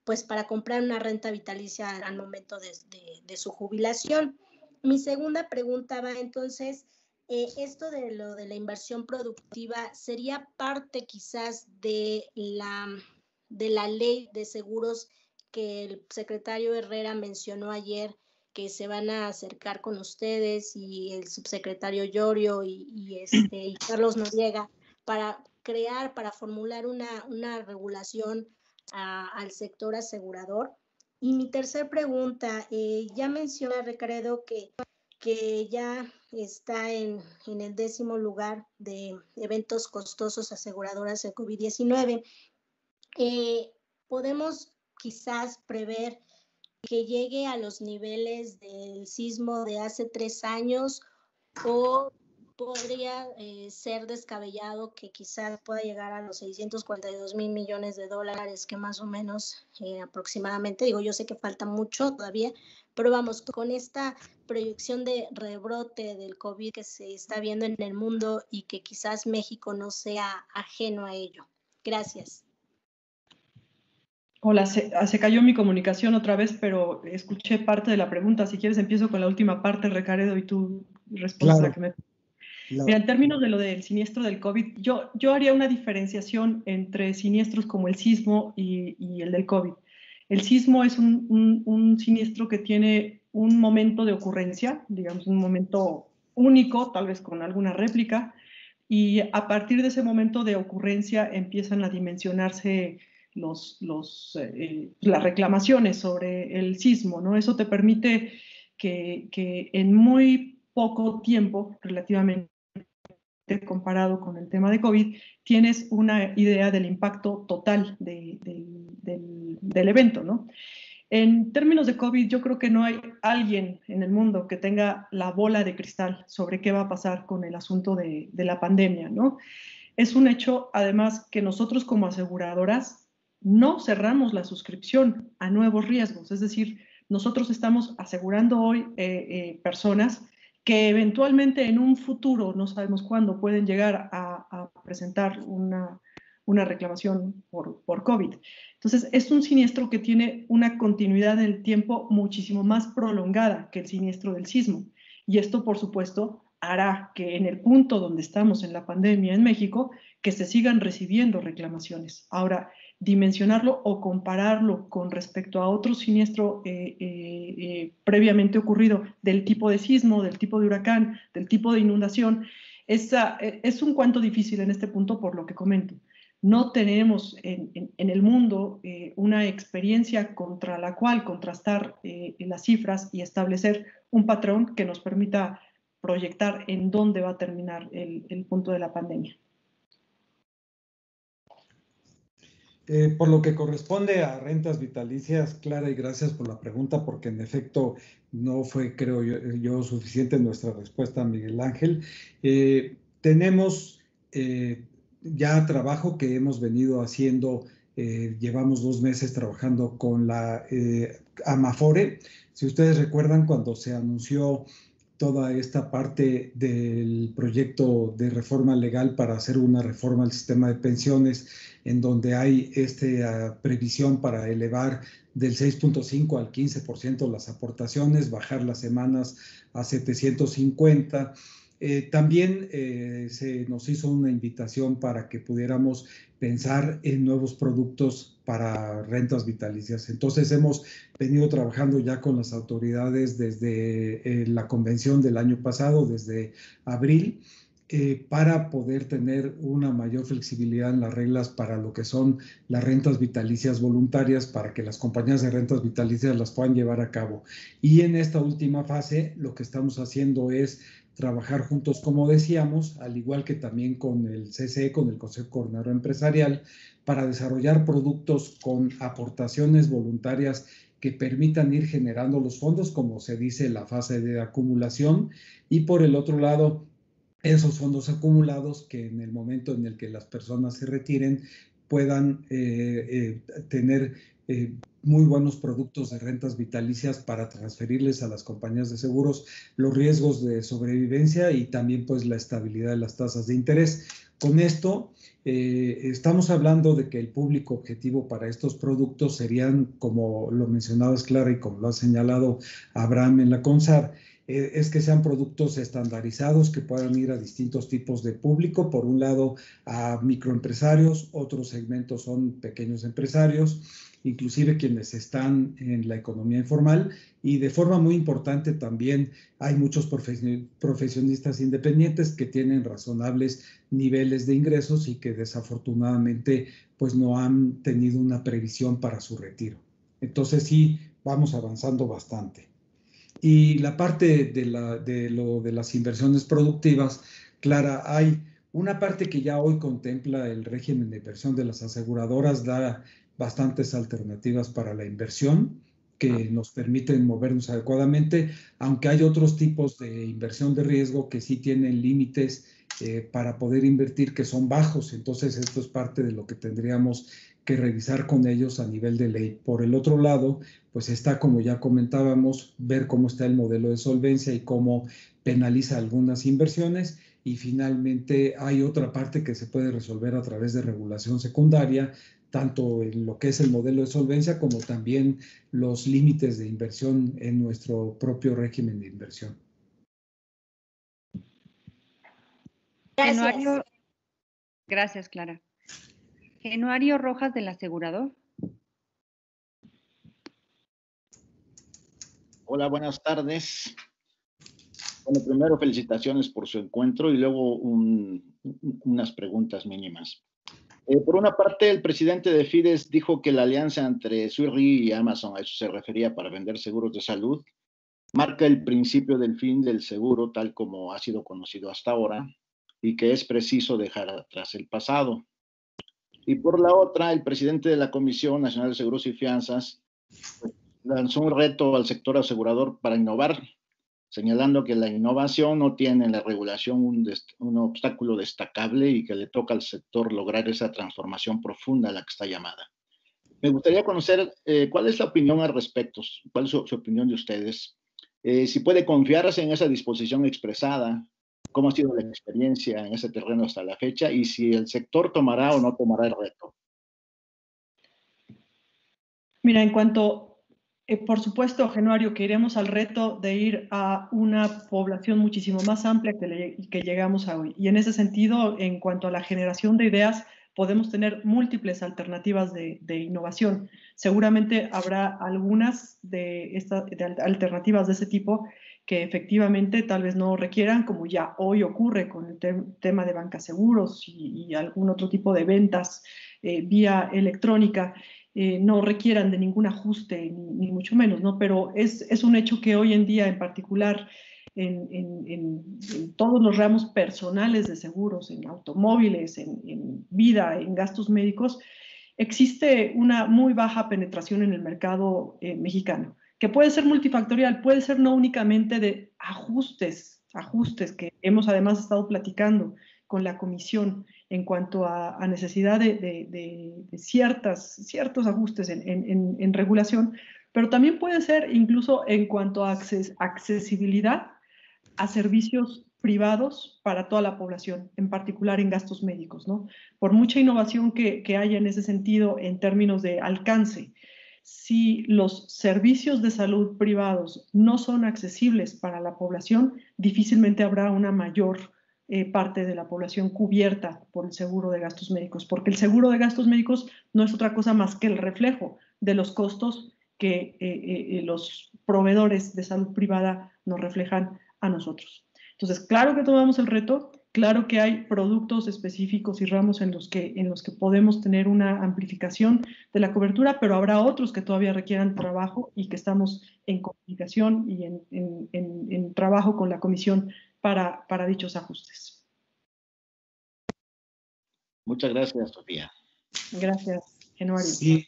pues para comprar una renta vitalicia al momento de su jubilación? Mi segunda pregunta va entonces, esto de lo de la inversión productiva sería parte quizás de la ley de seguros que el secretario Herrera mencionó ayer, que se van a acercar con ustedes y el subsecretario Llorio y Carlos Noriega para formular una regulación al sector asegurador. Y mi tercer pregunta, ya menciona Recaredo que ya está en el 10º lugar de eventos costosos aseguradoras de COVID-19. ¿Podemos quizás prever que llegue a los niveles del sismo de hace 3 años o podría ser descabellado que quizás pueda llegar a los 642,000 millones de dólares, que más o menos aproximadamente, digo, yo sé que falta mucho todavía, pero vamos, con esta proyección de rebrote del COVID que se está viendo en el mundo y que quizás México no sea ajeno a ello? Gracias. Hola, se cayó mi comunicación otra vez, pero escuché parte de la pregunta. Si quieres empiezo con la última parte, Recaredo, y tú respondes claro, la que me... Mira, en términos de lo del siniestro del COVID, yo haría una diferenciación entre siniestros como el sismo y el del COVID. El sismo es un siniestro que tiene un momento de ocurrencia, digamos, un momento único, tal vez con alguna réplica, y a partir de ese momento de ocurrencia empiezan a dimensionarse las reclamaciones sobre el sismo, ¿no? Eso te permite que en muy poco tiempo, relativamente comparado con el tema de COVID, tienes una idea del impacto total del evento, ¿no? En términos de COVID, yo creo que no hay alguien en el mundo que tenga la bola de cristal sobre qué va a pasar con el asunto de la pandemia, ¿no? Es un hecho, además, que nosotros como aseguradoras no cerramos la suscripción a nuevos riesgos, es decir, nosotros estamos asegurando hoy personas que eventualmente en un futuro, no sabemos cuándo, pueden llegar a presentar una reclamación por COVID. Entonces, es un siniestro que tiene una continuidad en el tiempo muchísimo más prolongada que el siniestro del sismo. Y esto, por supuesto, hará que en el punto donde estamos en la pandemia en México, que se sigan recibiendo reclamaciones. Ahora, dimensionarlo o compararlo con respecto a otro siniestro previamente ocurrido del tipo de sismo, del tipo de huracán, del tipo de inundación, es un cuento difícil en este punto por lo que comento. No tenemos en el mundo una experiencia contra la cual contrastar las cifras y establecer un patrón que nos permita proyectar en dónde va a terminar el punto de la pandemia. Por lo que corresponde a rentas vitalicias, Clara, y gracias por la pregunta, porque en efecto no fue, creo yo, suficiente nuestra respuesta, Miguel Ángel. Tenemos ya trabajo que hemos venido haciendo, llevamos 2 meses trabajando con la Amafore. Si ustedes recuerdan, cuando se anunció toda esta parte del proyecto de reforma legal para hacer una reforma al sistema de pensiones, en donde hay esta previsión para elevar del 6.5 al 15% las aportaciones, bajar las semanas a 750. También se nos hizo una invitación para que pudiéramos pensar en nuevos productos para rentas vitalicias. Entonces hemos venido trabajando ya con las autoridades desde la convención del año pasado, desde abril, para poder tener una mayor flexibilidad en las reglas para lo que son las rentas vitalicias voluntarias, para que las compañías de rentas vitalicias las puedan llevar a cabo. Y en esta última fase lo que estamos haciendo es trabajar juntos, como decíamos, al igual que también con el CCE, con el Consejo Coordinador Empresarial, para desarrollar productos con aportaciones voluntarias que permitan ir generando los fondos, como se dice, la fase de acumulación, y por el otro lado, esos fondos acumulados que en el momento en el que las personas se retiren puedan tener muy buenos productos de rentas vitalicias para transferirles a las compañías de seguros los riesgos de sobrevivencia y también pues la estabilidad de las tasas de interés. Con esto estamos hablando de que el público objetivo para estos productos serían, como lo mencionabas Clara y como lo ha señalado Abraham en la CONSAR, es que sean productos estandarizados que puedan ir a distintos tipos de público. Por un lado, a microempresarios, otros segmentos son pequeños empresarios, inclusive quienes están en la economía informal, y de forma muy importante también hay muchos profesionistas independientes que tienen razonables niveles de ingresos y que desafortunadamente pues no han tenido una previsión para su retiro. Entonces sí, vamos avanzando bastante. Y la parte de las inversiones productivas, Clara, hay una parte que ya hoy contempla el régimen de inversión de las aseguradoras, da bastantes alternativas para la inversión que nos permiten movernos adecuadamente, aunque hay otros tipos de inversión de riesgo que sí tienen límites para poder invertir que son bajos. Entonces esto es parte de lo que tendríamos que revisar con ellos a nivel de ley. Por el otro lado, pues está, como ya comentábamos, ver cómo está el modelo de solvencia y cómo penaliza algunas inversiones. Y finalmente hay otra parte que se puede resolver a través de regulación secundaria, tanto en lo que es el modelo de solvencia como también los límites de inversión en nuestro propio régimen de inversión. Gracias. Gracias, Clara. Genuario Rojas, del asegurador. Hola, buenas tardes. Bueno, primero felicitaciones por su encuentro y luego unas preguntas mínimas. Por una parte, el presidente de Fides dijo que la alianza entre Sui Re y Amazon, a eso se refería para vender seguros de salud, marca el principio del fin del seguro tal como ha sido conocido hasta ahora y que es preciso dejar atrás el pasado. Y por la otra, el presidente de la Comisión Nacional de Seguros y Fianzas lanzó un reto al sector asegurador para innovar, señalando que la innovación no tiene en la regulación un obstáculo destacable y que le toca al sector lograr esa transformación profunda a la que está llamada. Me gustaría conocer cuál es la opinión al respecto, cuál es su opinión de ustedes, si puede confiarse en esa disposición expresada, cómo ha sido la experiencia en ese terreno hasta la fecha y si el sector tomará o no tomará el reto. Mira, en cuanto, por supuesto, Genuario, que iremos al reto de ir a una población muchísimo más amplia que llegamos a hoy. Y en ese sentido, en cuanto a la generación de ideas, podemos tener múltiples alternativas de innovación. Seguramente habrá algunas de alternativas de ese tipo que efectivamente tal vez no requieran, como ya hoy ocurre con el tema de bancaseguros y algún otro tipo de ventas vía electrónica, no requieran de ningún ajuste, ni mucho menos, ¿no? Pero es un hecho que hoy en día, en particular, en todos los ramos personales de seguros, en automóviles, en vida, en gastos médicos, existe una muy baja penetración en el mercado mexicano, que puede ser multifactorial, puede ser no únicamente de ajustes que hemos además estado platicando con la comisión en cuanto a necesidad de ciertos ajustes en regulación, pero también puede ser incluso en cuanto a accesibilidad a servicios privados para toda la población, en particular en gastos médicos, ¿no? Por mucha innovación que haya en ese sentido en términos de alcance, si los servicios de salud privados no son accesibles para la población, difícilmente habrá una mayor parte de la población cubierta por el seguro de gastos médicos, porque el seguro de gastos médicos no es otra cosa más que el reflejo de los costos que los proveedores de salud privada nos reflejan a nosotros. Entonces, claro que tomamos el reto, claro que hay productos específicos y ramos en los que podemos tener una amplificación de la cobertura, pero habrá otros que todavía requieran trabajo y que estamos en comunicación y en trabajo con la comisión para dichos ajustes. Muchas gracias, Sofía. Gracias, Genuario. Sí,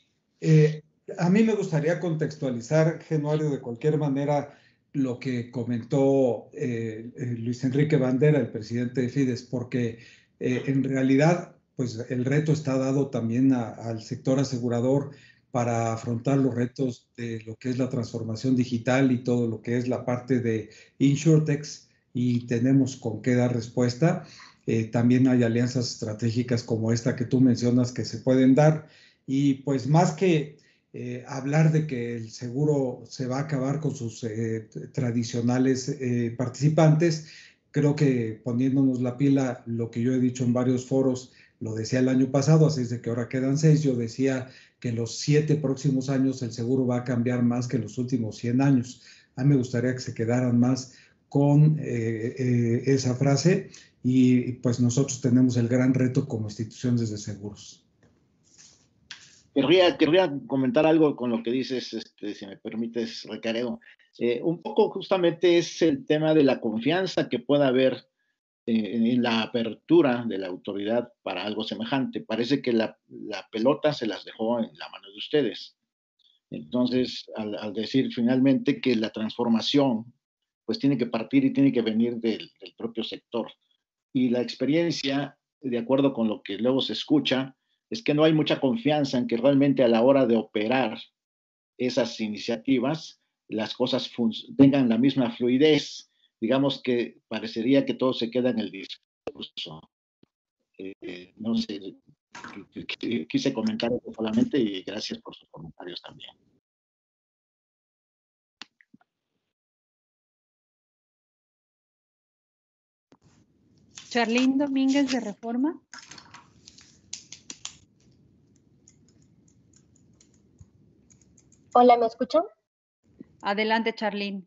a mí me gustaría contextualizar, Genuario, de cualquier manera, lo que comentó Luis Enrique Bandera, el presidente de Fides, porque en realidad pues el reto está dado también al sector asegurador para afrontar los retos de lo que es la transformación digital y todo lo que es la parte de InsurTechs, y tenemos con qué dar respuesta. También hay alianzas estratégicas como esta que tú mencionas que se pueden dar, y pues más que hablar de que el seguro se va a acabar con sus tradicionales participantes. Creo que poniéndonos la pila, lo que yo he dicho en varios foros, lo decía el año pasado, así es de que ahora quedan 6. Yo decía que en los 7 próximos años el seguro va a cambiar más que en los últimos 100 años. A mí me gustaría que se quedaran más con esa frase y pues nosotros tenemos el gran reto como instituciones de seguros. Querría comentar algo con lo que dices, si me permites, Recaredo. Un poco justamente es el tema de la confianza que pueda haber en la apertura de la autoridad para algo semejante. Parece que la pelota se las dejó en la mano de ustedes. Entonces, al decir finalmente que la transformación pues tiene que partir y tiene que venir del propio sector. Y la experiencia, de acuerdo con lo que luego se escucha, es que no hay mucha confianza en que realmente a la hora de operar esas iniciativas, las cosas tengan la misma fluidez. Digamos que parecería que todo se queda en el discurso. No sé, quise comentar eso solamente y gracias por sus comentarios también. Charlín Domínguez de Reforma. Hola, ¿me escuchan? Adelante, Charlín.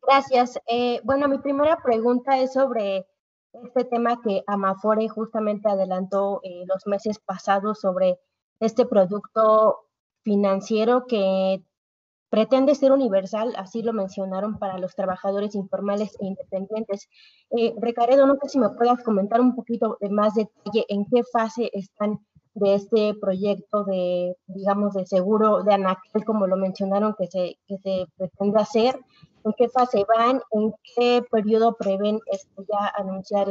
Gracias. Bueno, mi primera pregunta es sobre este tema que Amafore justamente adelantó los meses pasados sobre este producto financiero que pretende ser universal, así lo mencionaron, para los trabajadores informales e independientes. Recaredo, no sé si me puedas comentar un poquito de más detalle en qué fase están de este proyecto de, digamos, de seguro de Anatel, como lo mencionaron, que se pretende hacer, en qué fase van, en qué periodo prevén ya anunciar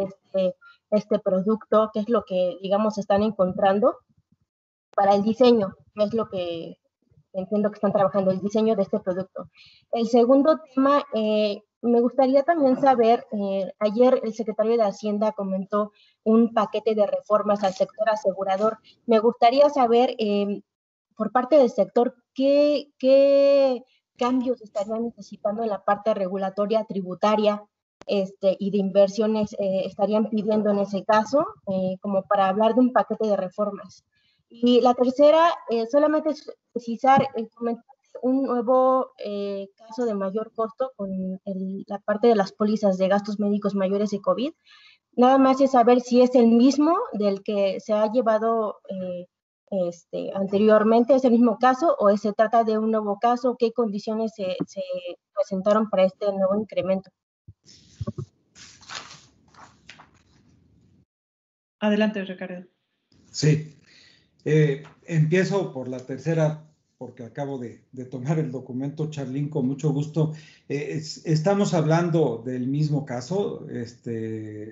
este producto, qué es lo que, digamos, están encontrando para el diseño, qué es lo que entiendo que están trabajando, el diseño de este producto. El segundo tema, me gustaría también saber, ayer el secretario de Hacienda comentó un paquete de reformas al sector asegurador. Me gustaría saber, por parte del sector, qué cambios estarían necesitando en la parte regulatoria tributaria y de inversiones estarían pidiendo en ese caso, como para hablar de un paquete de reformas. Y la tercera, solamente es precisar, un nuevo caso de mayor costo con la parte de las pólizas de gastos médicos mayores de COVID. Nada más es saber si es el mismo del que se ha llevado anteriormente, es el mismo caso, o se trata de un nuevo caso, qué condiciones se presentaron para este nuevo incremento. Adelante, Ricardo. Sí. Empiezo por la tercera, porque acabo de tomar el documento, Charlín, con mucho gusto. Estamos hablando del mismo caso,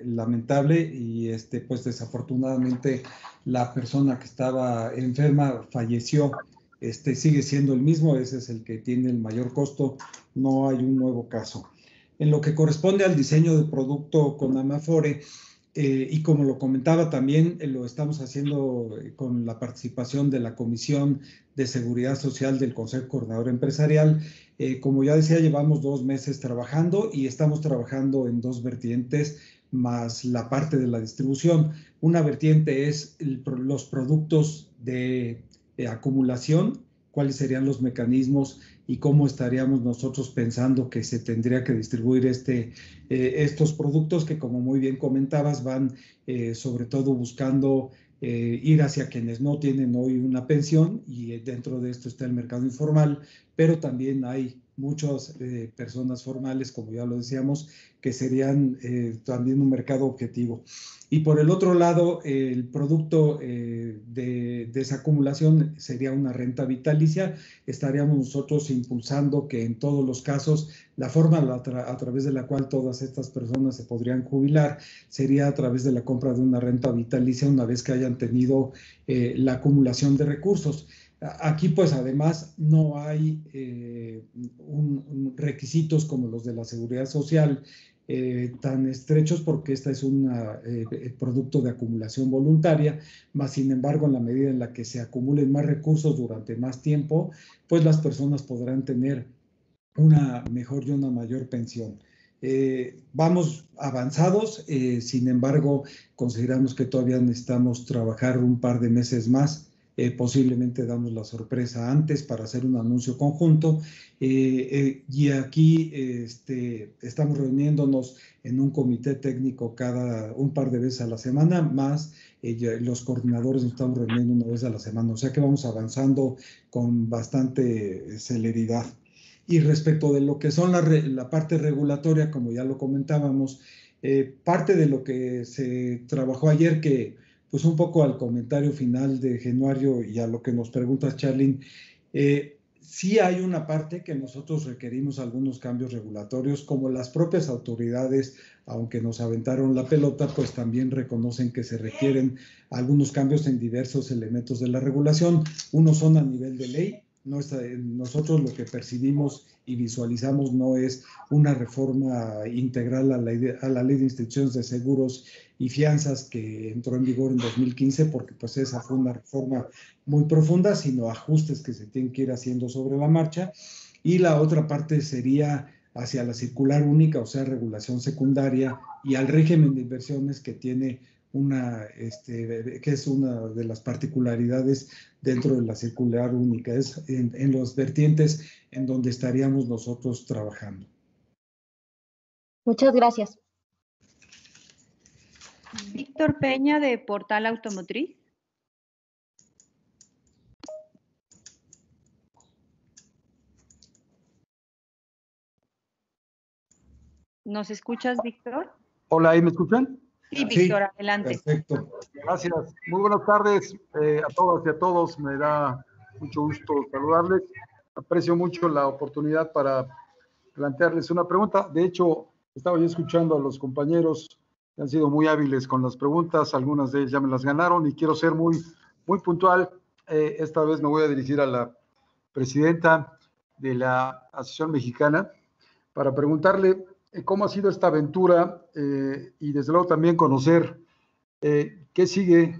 lamentable, y pues desafortunadamente la persona que estaba enferma falleció. Sigue siendo el mismo, ese es el que tiene el mayor costo, no hay un nuevo caso. En lo que corresponde al diseño de producto con Amafore, y como lo comentaba también, lo estamos haciendo con la participación de la Comisión de Seguridad Social del Consejo Coordinador Empresarial. Como ya decía, llevamos 2 meses trabajando y estamos trabajando en 2 vertientes más la parte de la distribución. Una vertiente es los productos de acumulación, cuáles serían los mecanismos y cómo estaríamos nosotros pensando que se tendría que distribuir estos productos que, como muy bien comentabas, van sobre todo buscando ir hacia quienes no tienen hoy una pensión, y dentro de esto está el mercado informal, pero también hay muchas personas formales, como ya lo decíamos, que serían también un mercado objetivo. Y por el otro lado, el producto de esa acumulación sería una renta vitalicia. Estaríamos nosotros impulsando que en todos los casos la forma a través de la cual todas estas personas se podrían jubilar sería a través de la compra de una renta vitalicia una vez que hayan tenido la acumulación de recursos. Aquí, pues, además, no hay requisitos como los de la Seguridad Social, tan estrechos porque esta es un producto de acumulación voluntaria, más sin embargo, en la medida en la que se acumulen más recursos durante más tiempo, pues las personas podrán tener una mejor y una mayor pensión. Vamos avanzados, sin embargo, consideramos que todavía necesitamos trabajar un par de meses más. Posiblemente damos la sorpresa antes para hacer un anuncio conjunto y aquí estamos reuniéndonos en un comité técnico un par de veces a la semana, más los coordinadores nos estamos reuniendo una vez a la semana, o sea que vamos avanzando con bastante celeridad. Y respecto de lo que son la parte regulatoria, como ya lo comentábamos, parte de lo que se trabajó ayer, que pues un poco al comentario final de Genuario y a lo que nos preguntas, Charlene, sí hay una parte que nosotros requerimos algunos cambios regulatorios, como las propias autoridades, aunque nos aventaron la pelota, pues también reconocen que se requieren algunos cambios en diversos elementos de la regulación. Unos son a nivel de ley. Nosotros lo que percibimos y visualizamos no es una reforma integral a la ley de instituciones de seguros y fianzas que entró en vigor en 2015, porque pues esa fue una reforma muy profunda, sino ajustes que se tienen que ir haciendo sobre la marcha. Y la otra parte sería hacia la circular única, o sea, regulación secundaria, y al régimen de inversiones que tiene que es una de las particularidades dentro de la circular única, es en los vertientes en donde estaríamos nosotros trabajando. Muchas gracias. Víctor Peña, de Portal Automotriz. ¿Nos escuchas, Víctor? Hola, ¿ahí me escuchan? Sí, Víctor, adelante. Perfecto. Gracias. Muy buenas tardes a todas y a todos. Me da mucho gusto saludarles. Aprecio mucho la oportunidad para plantearles una pregunta. De hecho, estaba yo escuchando a los compañeros que han sido muy hábiles con las preguntas. Algunas de ellas ya me las ganaron y quiero ser muy puntual. Esta vez me voy a dirigir a la presidenta de la Asociación Mexicana para preguntarle cómo ha sido esta aventura y desde luego también conocer qué sigue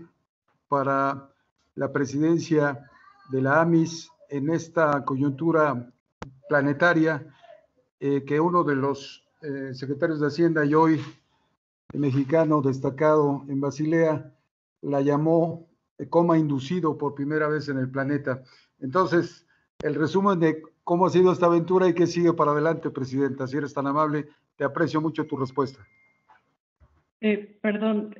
para la presidencia de la AMIS en esta coyuntura planetaria que uno de los secretarios de Hacienda y hoy mexicano destacado en Basilea la llamó coma inducido por primera vez en el planeta. Entonces, el resumen de cómo ha sido esta aventura y qué sigue para adelante, presidenta, si eres tan amable, te aprecio mucho tu respuesta. Perdón,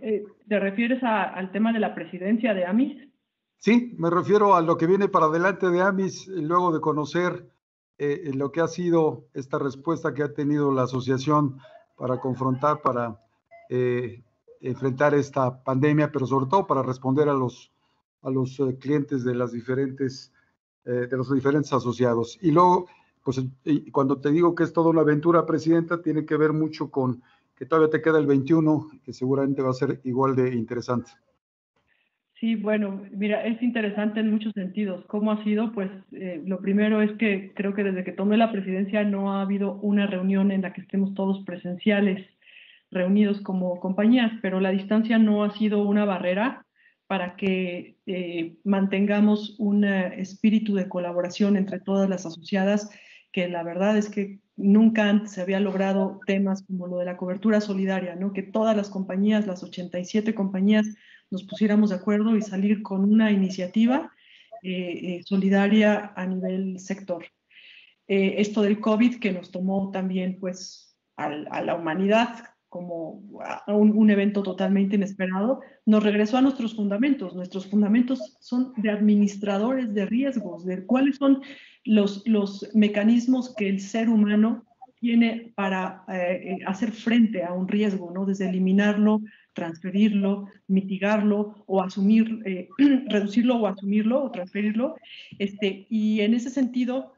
¿te refieres al tema de la presidencia de AMIS? Sí, me refiero a lo que viene para adelante de AMIS, luego de conocer lo que ha sido esta respuesta que ha tenido la asociación para confrontar, para enfrentar esta pandemia, pero sobre todo para responder a los clientes de los diferentes asociados. Y luego, pues cuando te digo que es toda una aventura, presidenta, tiene que ver mucho con que todavía te queda el 21, que seguramente va a ser igual de interesante. Sí, bueno, mira, es interesante en muchos sentidos. ¿Cómo ha sido? Pues lo primero es que creo que desde que tomé la presidencia no ha habido una reunión en la que estemos todos presenciales, reunidos como compañías, pero la distancia no ha sido una barrera para que mantengamos un espíritu de colaboración entre todas las asociadas, que la verdad es que nunca antes se había logrado temas como lo de la cobertura solidaria, ¿no? Que todas las compañías, las 87 compañías, nos pusiéramos de acuerdo y salir con una iniciativa solidaria a nivel sector. Esto del COVID que nos tomó también pues a la humanidad como un evento totalmente inesperado, nos regresó a nuestros fundamentos. Nuestros fundamentos son de administradores de riesgos, de cuáles son los mecanismos que el ser humano tiene para hacer frente a un riesgo, ¿no? Desde eliminarlo, transferirlo, mitigarlo o asumir, reducirlo o asumirlo o transferirlo. Y en ese sentido,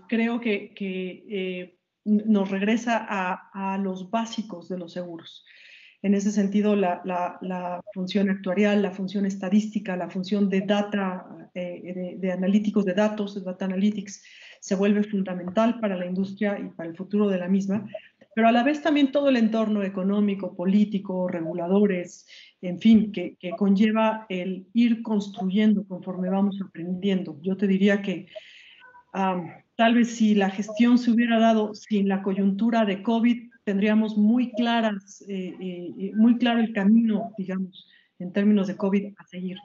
creo que nos regresa a los básicos de los seguros. En ese sentido, la función actuarial, la función estadística, la función de data, de analíticos de datos, de data analytics, se vuelve fundamental para la industria y para el futuro de la misma. pero a la vez también todo el entorno económico, político, reguladores, en fin, que conlleva el ir construyendo conforme vamos aprendiendo. Yo te diría que tal vez si la gestión se hubiera dado sin la coyuntura de COVID, tendríamos muy claro el camino, digamos, en términos de COVID a seguir.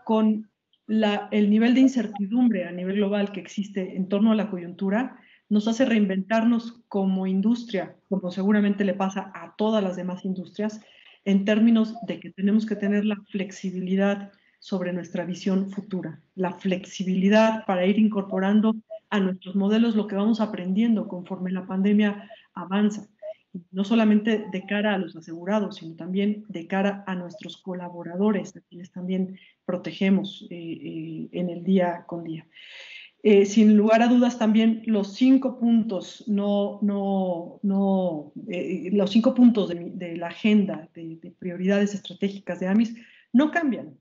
Con el nivel de incertidumbre a nivel global que existe en torno a la coyuntura, nos hace reinventarnos como industria, como seguramente le pasa a todas las demás industrias, en términos de que tenemos que tener la flexibilidad sobre nuestra visión futura, la flexibilidad para ir incorporando a nuestros modelos lo que vamos aprendiendo conforme la pandemia avanza, no solamente de cara a los asegurados, sino también de cara a nuestros colaboradores, a quienes también protegemos en el día con día. Sin lugar a dudas también los 5 puntos, los 5 puntos de la agenda de prioridades estratégicas de AMIS no cambian.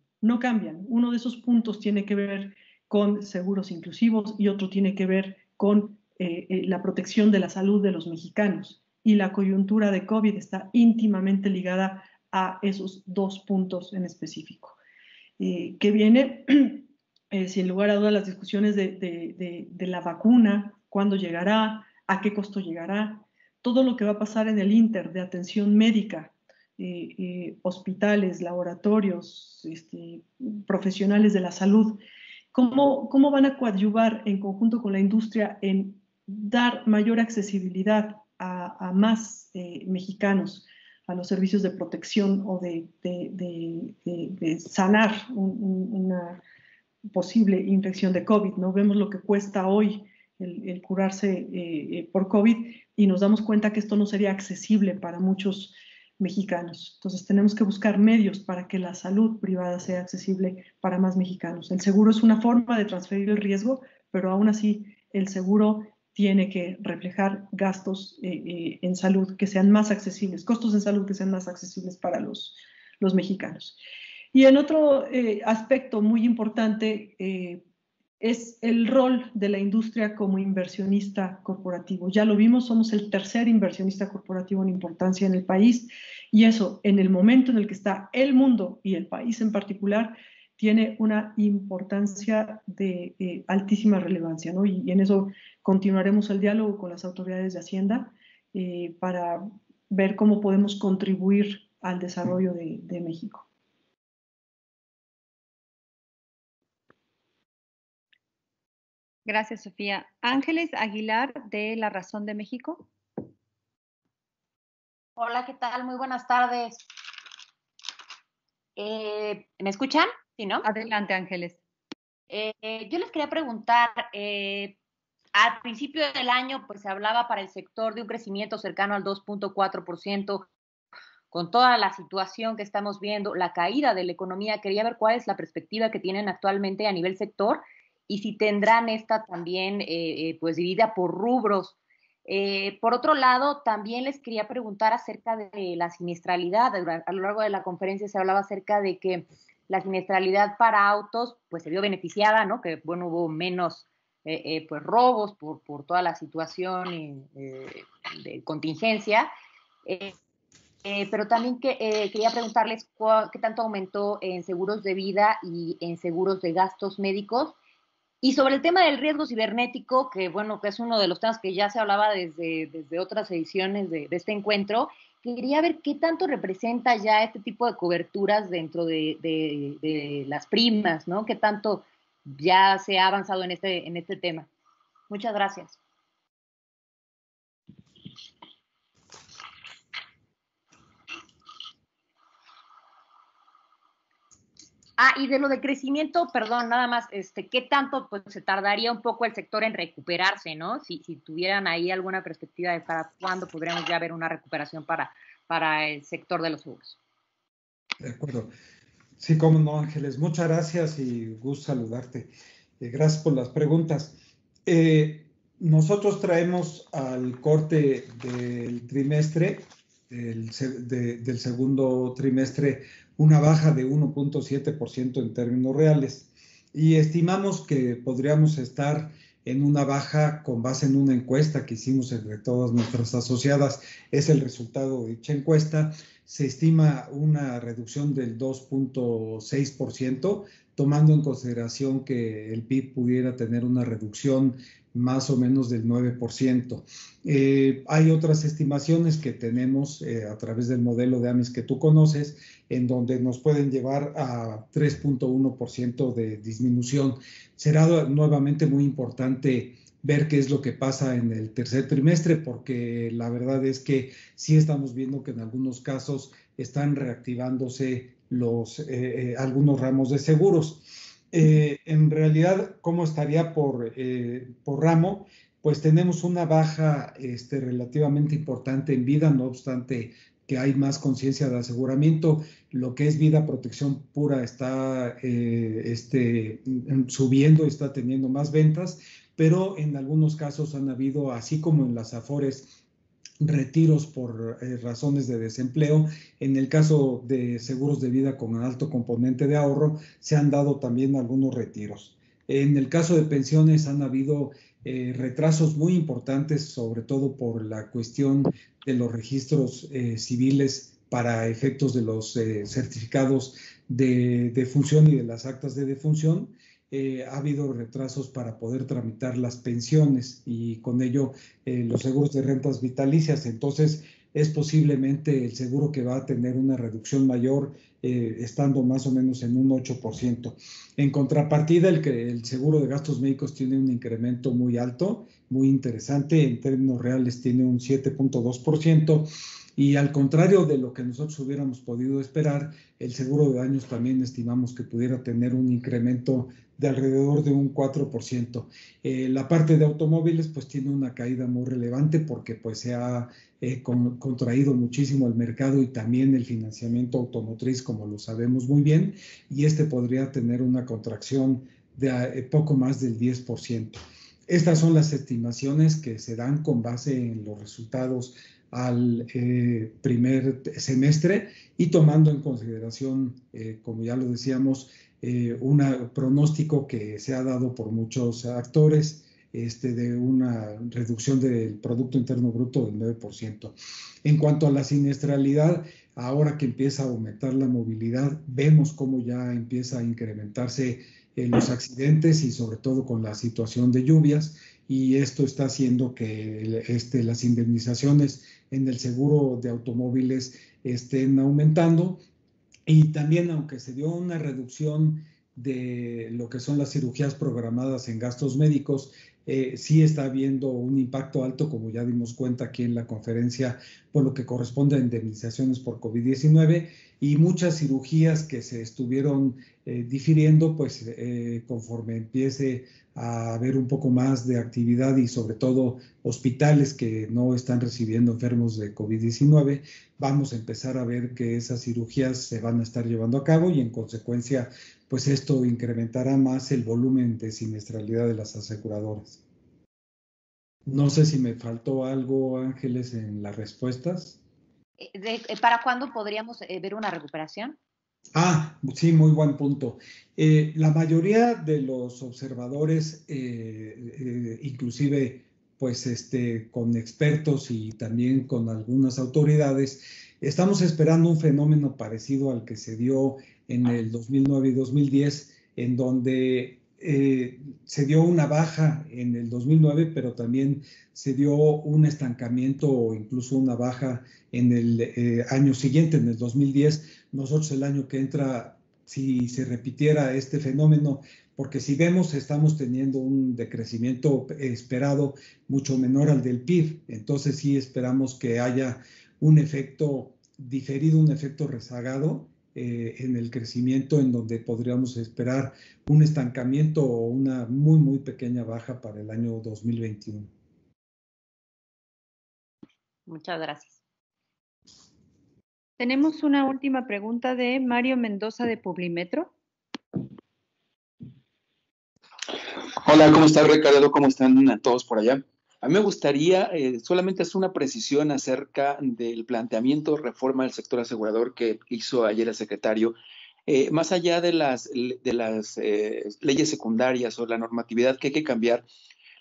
Uno de esos puntos tiene que ver con seguros inclusivos y otro tiene que ver con la protección de la salud de los mexicanos. Y la coyuntura de COVID está íntimamente ligada a esos 2 puntos en específico. Que viene, sin lugar a dudas, las discusiones de la vacuna, cuándo llegará, a qué costo llegará, todo lo que va a pasar en el ínter de atención médica, hospitales, laboratorios, profesionales de la salud, ¿cómo van a coadyuvar en conjunto con la industria en dar mayor accesibilidad a más mexicanos a los servicios de protección o de sanar una posible infección de COVID, ¿no? Vemos lo que cuesta hoy el curarse por COVID y nos damos cuenta que esto no sería accesible para muchos mexicanos. Entonces tenemos que buscar medios para que la salud privada sea accesible para más mexicanos. El seguro es una forma de transferir el riesgo, pero aún así el seguro tiene que reflejar gastos en salud que sean más accesibles, costos en salud que sean más accesibles para los mexicanos. Y en otro aspecto muy importante es el rol de la industria como inversionista corporativo. Ya lo vimos, somos el tercer inversionista corporativo en importancia en el país y eso, en el momento en el que está el mundo y el país en particular, tiene una importancia de altísima relevancia, ¿no? Y en eso continuaremos el diálogo con las autoridades de Hacienda para ver cómo podemos contribuir al desarrollo de México. Gracias, Sofía. Ángeles Aguilar, de La Razón de México. Hola, ¿qué tal? Muy buenas tardes. ¿Me escuchan? Sí, ¿no? Adelante, Ángeles. Yo les quería preguntar, al principio del año pues se hablaba para el sector de un crecimiento cercano al 2.4%, con toda la situación que estamos viendo, la caída de la economía. Quería ver cuál es la perspectiva que tienen actualmente a nivel sector y si tendrán esta también pues dividida por rubros. Por otro lado, también les quería preguntar acerca de la siniestralidad. A lo largo de la conferencia se hablaba acerca de que la siniestralidad para autos pues se vio beneficiada, ¿no? Que bueno, hubo menos pues robos por toda la situación de contingencia. Pero también quería preguntarles qué tanto aumentó en seguros de vida y en seguros de gastos médicos. Y sobre el tema del riesgo cibernético, que bueno, que es uno de los temas que ya se hablaba desde otras ediciones de este encuentro, quería ver qué tanto representa ya este tipo de coberturas dentro de las primas, ¿no? Qué tanto ya se ha avanzado en este tema. Muchas gracias. Y de lo de crecimiento, perdón, nada más, ¿qué tanto pues, se tardaría un poco el sector en recuperarse, ¿no? Si tuvieran ahí alguna perspectiva de para cuándo podríamos ya ver una recuperación para el sector de los seguros. De acuerdo. Sí, cómo no, Ángeles. Muchas gracias y gusto saludarte. Gracias por las preguntas. Nosotros traemos al corte del trimestre, del segundo trimestre, una baja de 1.7% en términos reales y estimamos que podríamos estar en una baja con base en una encuesta que hicimos entre todas nuestras asociadas, es el resultado de dicha encuesta. Se estima una reducción del 2.6%, tomando en consideración que el PIB pudiera tener una reducción más o menos del 9%. Hay otras estimaciones que tenemos a través del modelo de AMIS que tú conoces, en donde nos pueden llevar a 3.1% de disminución. Será nuevamente muy importante ver qué es lo que pasa en el tercer trimestre, porque la verdad es que sí estamos viendo que en algunos casos están reactivándose algunos ramos de seguros. En realidad, ¿cómo estaría por ramo? Pues tenemos una baja relativamente importante en vida, no obstante que hay más conciencia de aseguramiento. Lo que es vida, protección pura está subiendo, está teniendo más ventas, pero en algunos casos han habido, así como en las Afores, retiros por razones de desempleo. En el caso de seguros de vida con alto componente de ahorro, se han dado también algunos retiros. En el caso de pensiones han habido retrasos muy importantes, sobre todo por la cuestión de los registros civiles para efectos de los certificados de defunción y de las actas de defunción. Ha habido retrasos para poder tramitar las pensiones y con ello los seguros de rentas vitalicias. Entonces, es posiblemente el seguro que va a tener una reducción mayor, estando más o menos en un 8%. En contrapartida, el seguro de gastos médicos tiene un incremento muy alto, muy interesante. En términos reales tiene un 7.2%. Y al contrario de lo que nosotros hubiéramos podido esperar, el seguro de daños también estimamos que pudiera tener un incremento de alrededor de un 4%. La parte de automóviles pues tiene una caída muy relevante porque pues se ha contraído muchísimo el mercado y también el financiamiento automotriz, como lo sabemos muy bien, y podría tener una contracción de poco más del 10%. Estas son las estimaciones que se dan con base en los resultados al primer semestre y tomando en consideración, como ya lo decíamos, un pronóstico que se ha dado por muchos actores de una reducción del Producto Interno Bruto del 9%. En cuanto a la siniestralidad, ahora que empieza a aumentar la movilidad, vemos cómo ya empieza a incrementarse los accidentes y sobre todo con la situación de lluvias, y esto está haciendo que las indemnizaciones en el seguro de automóviles estén aumentando. Y también, aunque se dio una reducción de lo que son las cirugías programadas en gastos médicos, sí está habiendo un impacto alto, como ya dimos cuenta aquí en la conferencia, por lo que corresponde a indemnizaciones por COVID-19 y muchas cirugías que se estuvieron difiriendo, pues conforme empiece a haber un poco más de actividad y sobre todo hospitales que no están recibiendo enfermos de COVID-19, vamos a empezar a ver que esas cirugías se van a estar llevando a cabo y en consecuencia, pues esto incrementará más el volumen de siniestralidad de las aseguradoras. No sé si me faltó algo, Ángeles, en las respuestas. ¿Para cuándo podríamos ver una recuperación? Sí, muy buen punto. La mayoría de los observadores, inclusive pues con expertos y también con algunas autoridades, estamos esperando un fenómeno parecido al que se dio en el 2009 y 2010, en donde se dio una baja en el 2009, pero también se dio un estancamiento o incluso una baja en el año siguiente, en el 2010. Nosotros el año que entra, si se repitiera este fenómeno, porque si vemos estamos teniendo un decrecimiento esperado mucho menor al del PIB, entonces sí esperamos que haya un efecto diferido, un efecto rezagado en el crecimiento, en donde podríamos esperar un estancamiento o una muy, muy pequeña baja para el año 2021. Muchas gracias. Tenemos una última pregunta de Mario Mendoza de Publimetro. Hola, ¿cómo está Ricardo? ¿Cómo están todos por allá? A mí me gustaría solamente hacer una precisión acerca del planteamiento de reforma del sector asegurador que hizo ayer el secretario. Más allá de las leyes secundarias o la normatividad que hay que cambiar,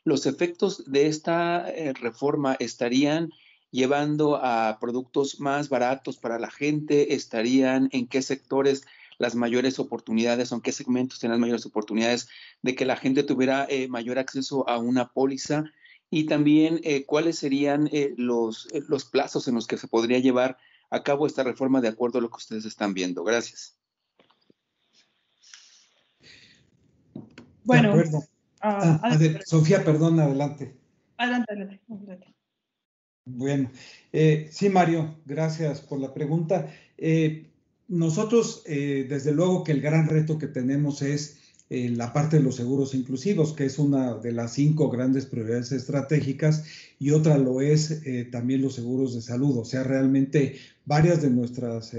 ¿los efectos de esta reforma estarían llevando a productos más baratos para la gente? ¿Estarían en qué sectores las mayores oportunidades o en qué segmentos tienen las mayores oportunidades de que la gente tuviera mayor acceso a una póliza? Y también, ¿cuáles serían los plazos en los que se podría llevar a cabo esta reforma de acuerdo a lo que ustedes están viendo? Gracias. Bueno, de acuerdo. Sofía, perdón, adelante. Adelante. Bueno, sí, Mario, gracias por la pregunta. Nosotros, desde luego que el gran reto que tenemos es la parte de los seguros inclusivos, que es una de las 5 grandes prioridades estratégicas, y otra lo es también los seguros de salud. O sea, realmente varias de nuestras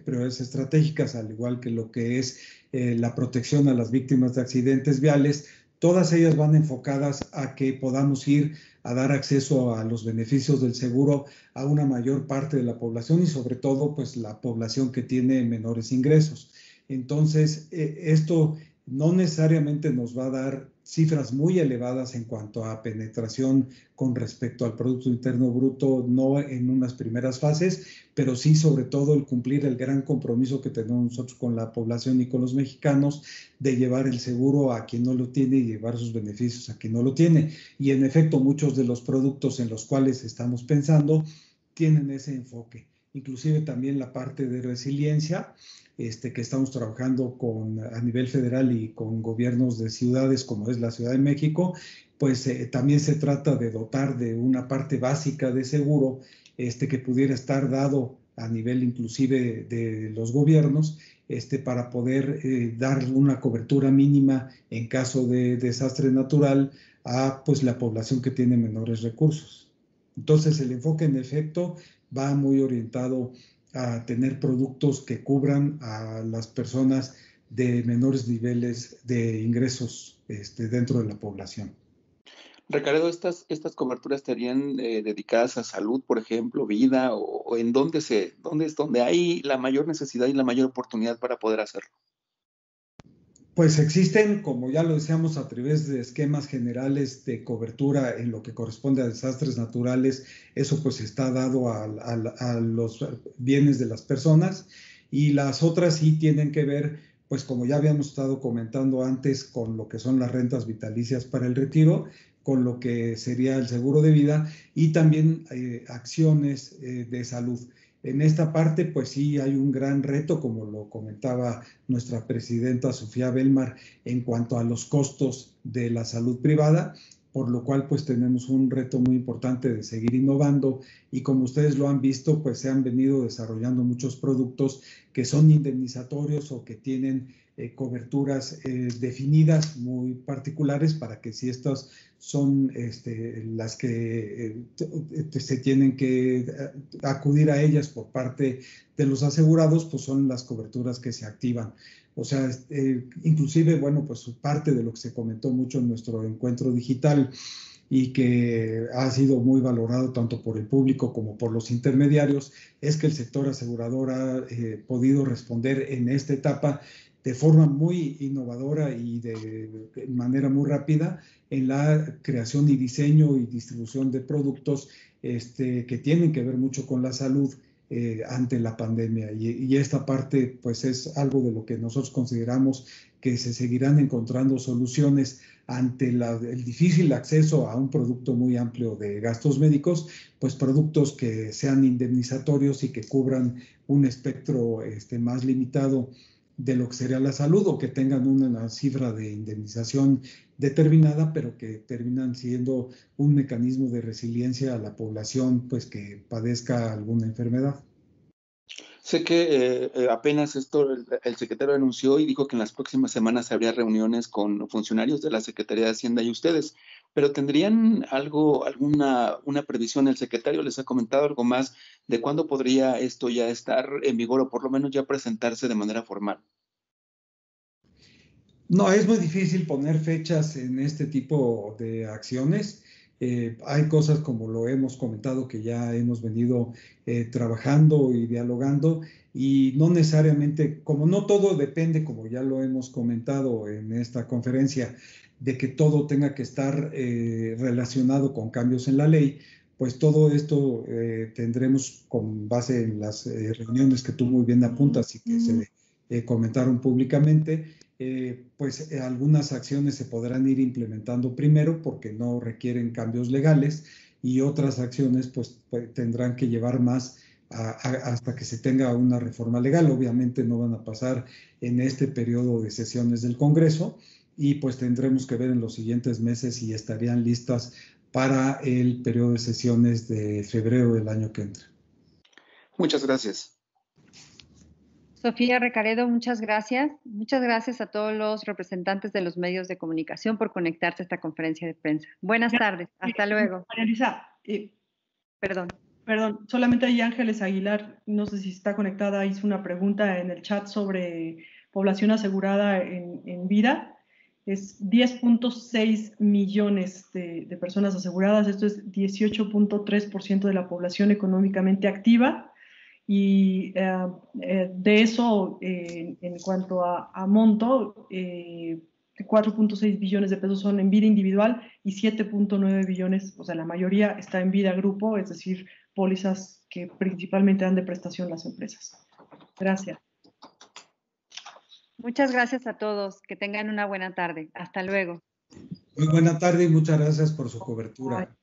prioridades estratégicas, al igual que lo que es la protección a las víctimas de accidentes viales, todas ellas van enfocadas a que podamos ir a dar acceso a los beneficios del seguro a una mayor parte de la población y sobre todo pues la población que tiene menores ingresos. Entonces, esto no necesariamente nos va a dar cifras muy elevadas en cuanto a penetración con respecto al Producto Interno Bruto, no en unas primeras fases, pero sí sobre todo el cumplir el gran compromiso que tenemos nosotros con la población y con los mexicanos de llevar el seguro a quien no lo tiene y llevar sus beneficios a quien no lo tiene. Y en efecto, muchos de los productos en los cuales estamos pensando tienen ese enfoque. Inclusive también la parte de resiliencia, que estamos trabajando a nivel federal y con gobiernos de ciudades como es la Ciudad de México, pues también se trata de dotar de una parte básica de seguro que pudiera estar dado a nivel inclusive de los gobiernos, para poder dar una cobertura mínima en caso de desastre natural a pues la población que tiene menores recursos. Entonces el enfoque en efecto va muy orientado a tener productos que cubran a las personas de menores niveles de ingresos dentro de la población. Ricardo, ¿estas coberturas estarían dedicadas a salud, por ejemplo, vida, o en dónde es donde hay la mayor necesidad y la mayor oportunidad para poder hacerlo? Pues existen, como ya lo decíamos, a través de esquemas generales de cobertura en lo que corresponde a desastres naturales. Eso pues está dado a los bienes de las personas, y las otras sí tienen que ver, pues como ya habíamos estado comentando antes, con lo que son las rentas vitalicias para el retiro, con lo que sería el seguro de vida y también acciones de salud. En esta parte, pues sí hay un gran reto, como lo comentaba nuestra presidenta Sofía Belmar, en cuanto a los costos de la salud privada, por lo cual pues tenemos un reto muy importante de seguir innovando, y como ustedes lo han visto, pues se han venido desarrollando muchos productos que son indemnizatorios o que tienen coberturas definidas muy particulares para que si estas son las que se tienen que acudir a ellas por parte de los asegurados, pues son las coberturas que se activan. O sea, inclusive, bueno, pues parte de lo que se comentó mucho en nuestro encuentro digital y que ha sido muy valorado tanto por el público como por los intermediarios, es que el sector asegurador ha podido responder en esta etapa de forma muy innovadora y de manera muy rápida en la creación y diseño y distribución de productos que tienen que ver mucho con la salud ante la pandemia. Y esta parte pues es algo de lo que nosotros consideramos que se seguirán encontrando soluciones ante el difícil acceso a un producto muy amplio de gastos médicos, pues productos que sean indemnizatorios y que cubran un espectro más limitado de lo que sería la salud, o que tengan una cifra de indemnización determinada, pero que terminan siendo un mecanismo de resiliencia a la población pues que padezca alguna enfermedad. Sé que apenas el secretario anunció y dijo que en las próximas semanas habría reuniones con funcionarios de la Secretaría de Hacienda y ustedes, pero ¿tendrían una previsión? ¿El secretario les ha comentado algo más de cuándo podría esto ya estar en vigor o por lo menos ya presentarse de manera formal? No, es muy difícil poner fechas en este tipo de acciones. Hay cosas, como lo hemos comentado, que ya hemos venido trabajando y dialogando, y no necesariamente, como no todo depende, como ya lo hemos comentado en esta conferencia, de que todo tenga que estar relacionado con cambios en la ley, pues todo esto tendremos con base en las reuniones que tú muy bien apuntas y que se comentaron públicamente, pues algunas acciones se podrán ir implementando primero porque no requieren cambios legales y otras acciones pues tendrán que llevar más hasta que se tenga una reforma legal. Obviamente no van a pasar en este periodo de sesiones del Congreso y pues tendremos que ver en los siguientes meses si estarían listas para el periodo de sesiones de febrero del año que entra. Muchas gracias. Sofía Recaredo, muchas gracias. Muchas gracias a todos los representantes de los medios de comunicación por conectarse a esta conferencia de prensa. Buenas tardes. Hasta luego. María Luisa, Perdón, solamente ahí Ángeles Aguilar, no sé si está conectada, hizo una pregunta en el chat sobre población asegurada en vida. Es 10.6 millones de personas aseguradas, esto es 18.3% de la población económicamente activa. Y de eso, en cuanto a monto, 4.6 billones de pesos son en vida individual y 7.9 billones, o sea, la mayoría está en vida grupo, es decir, pólizas que principalmente dan de prestación las empresas. Gracias. Muchas gracias a todos. Que tengan una buena tarde. Hasta luego. Muy buena tarde y muchas gracias por su cobertura.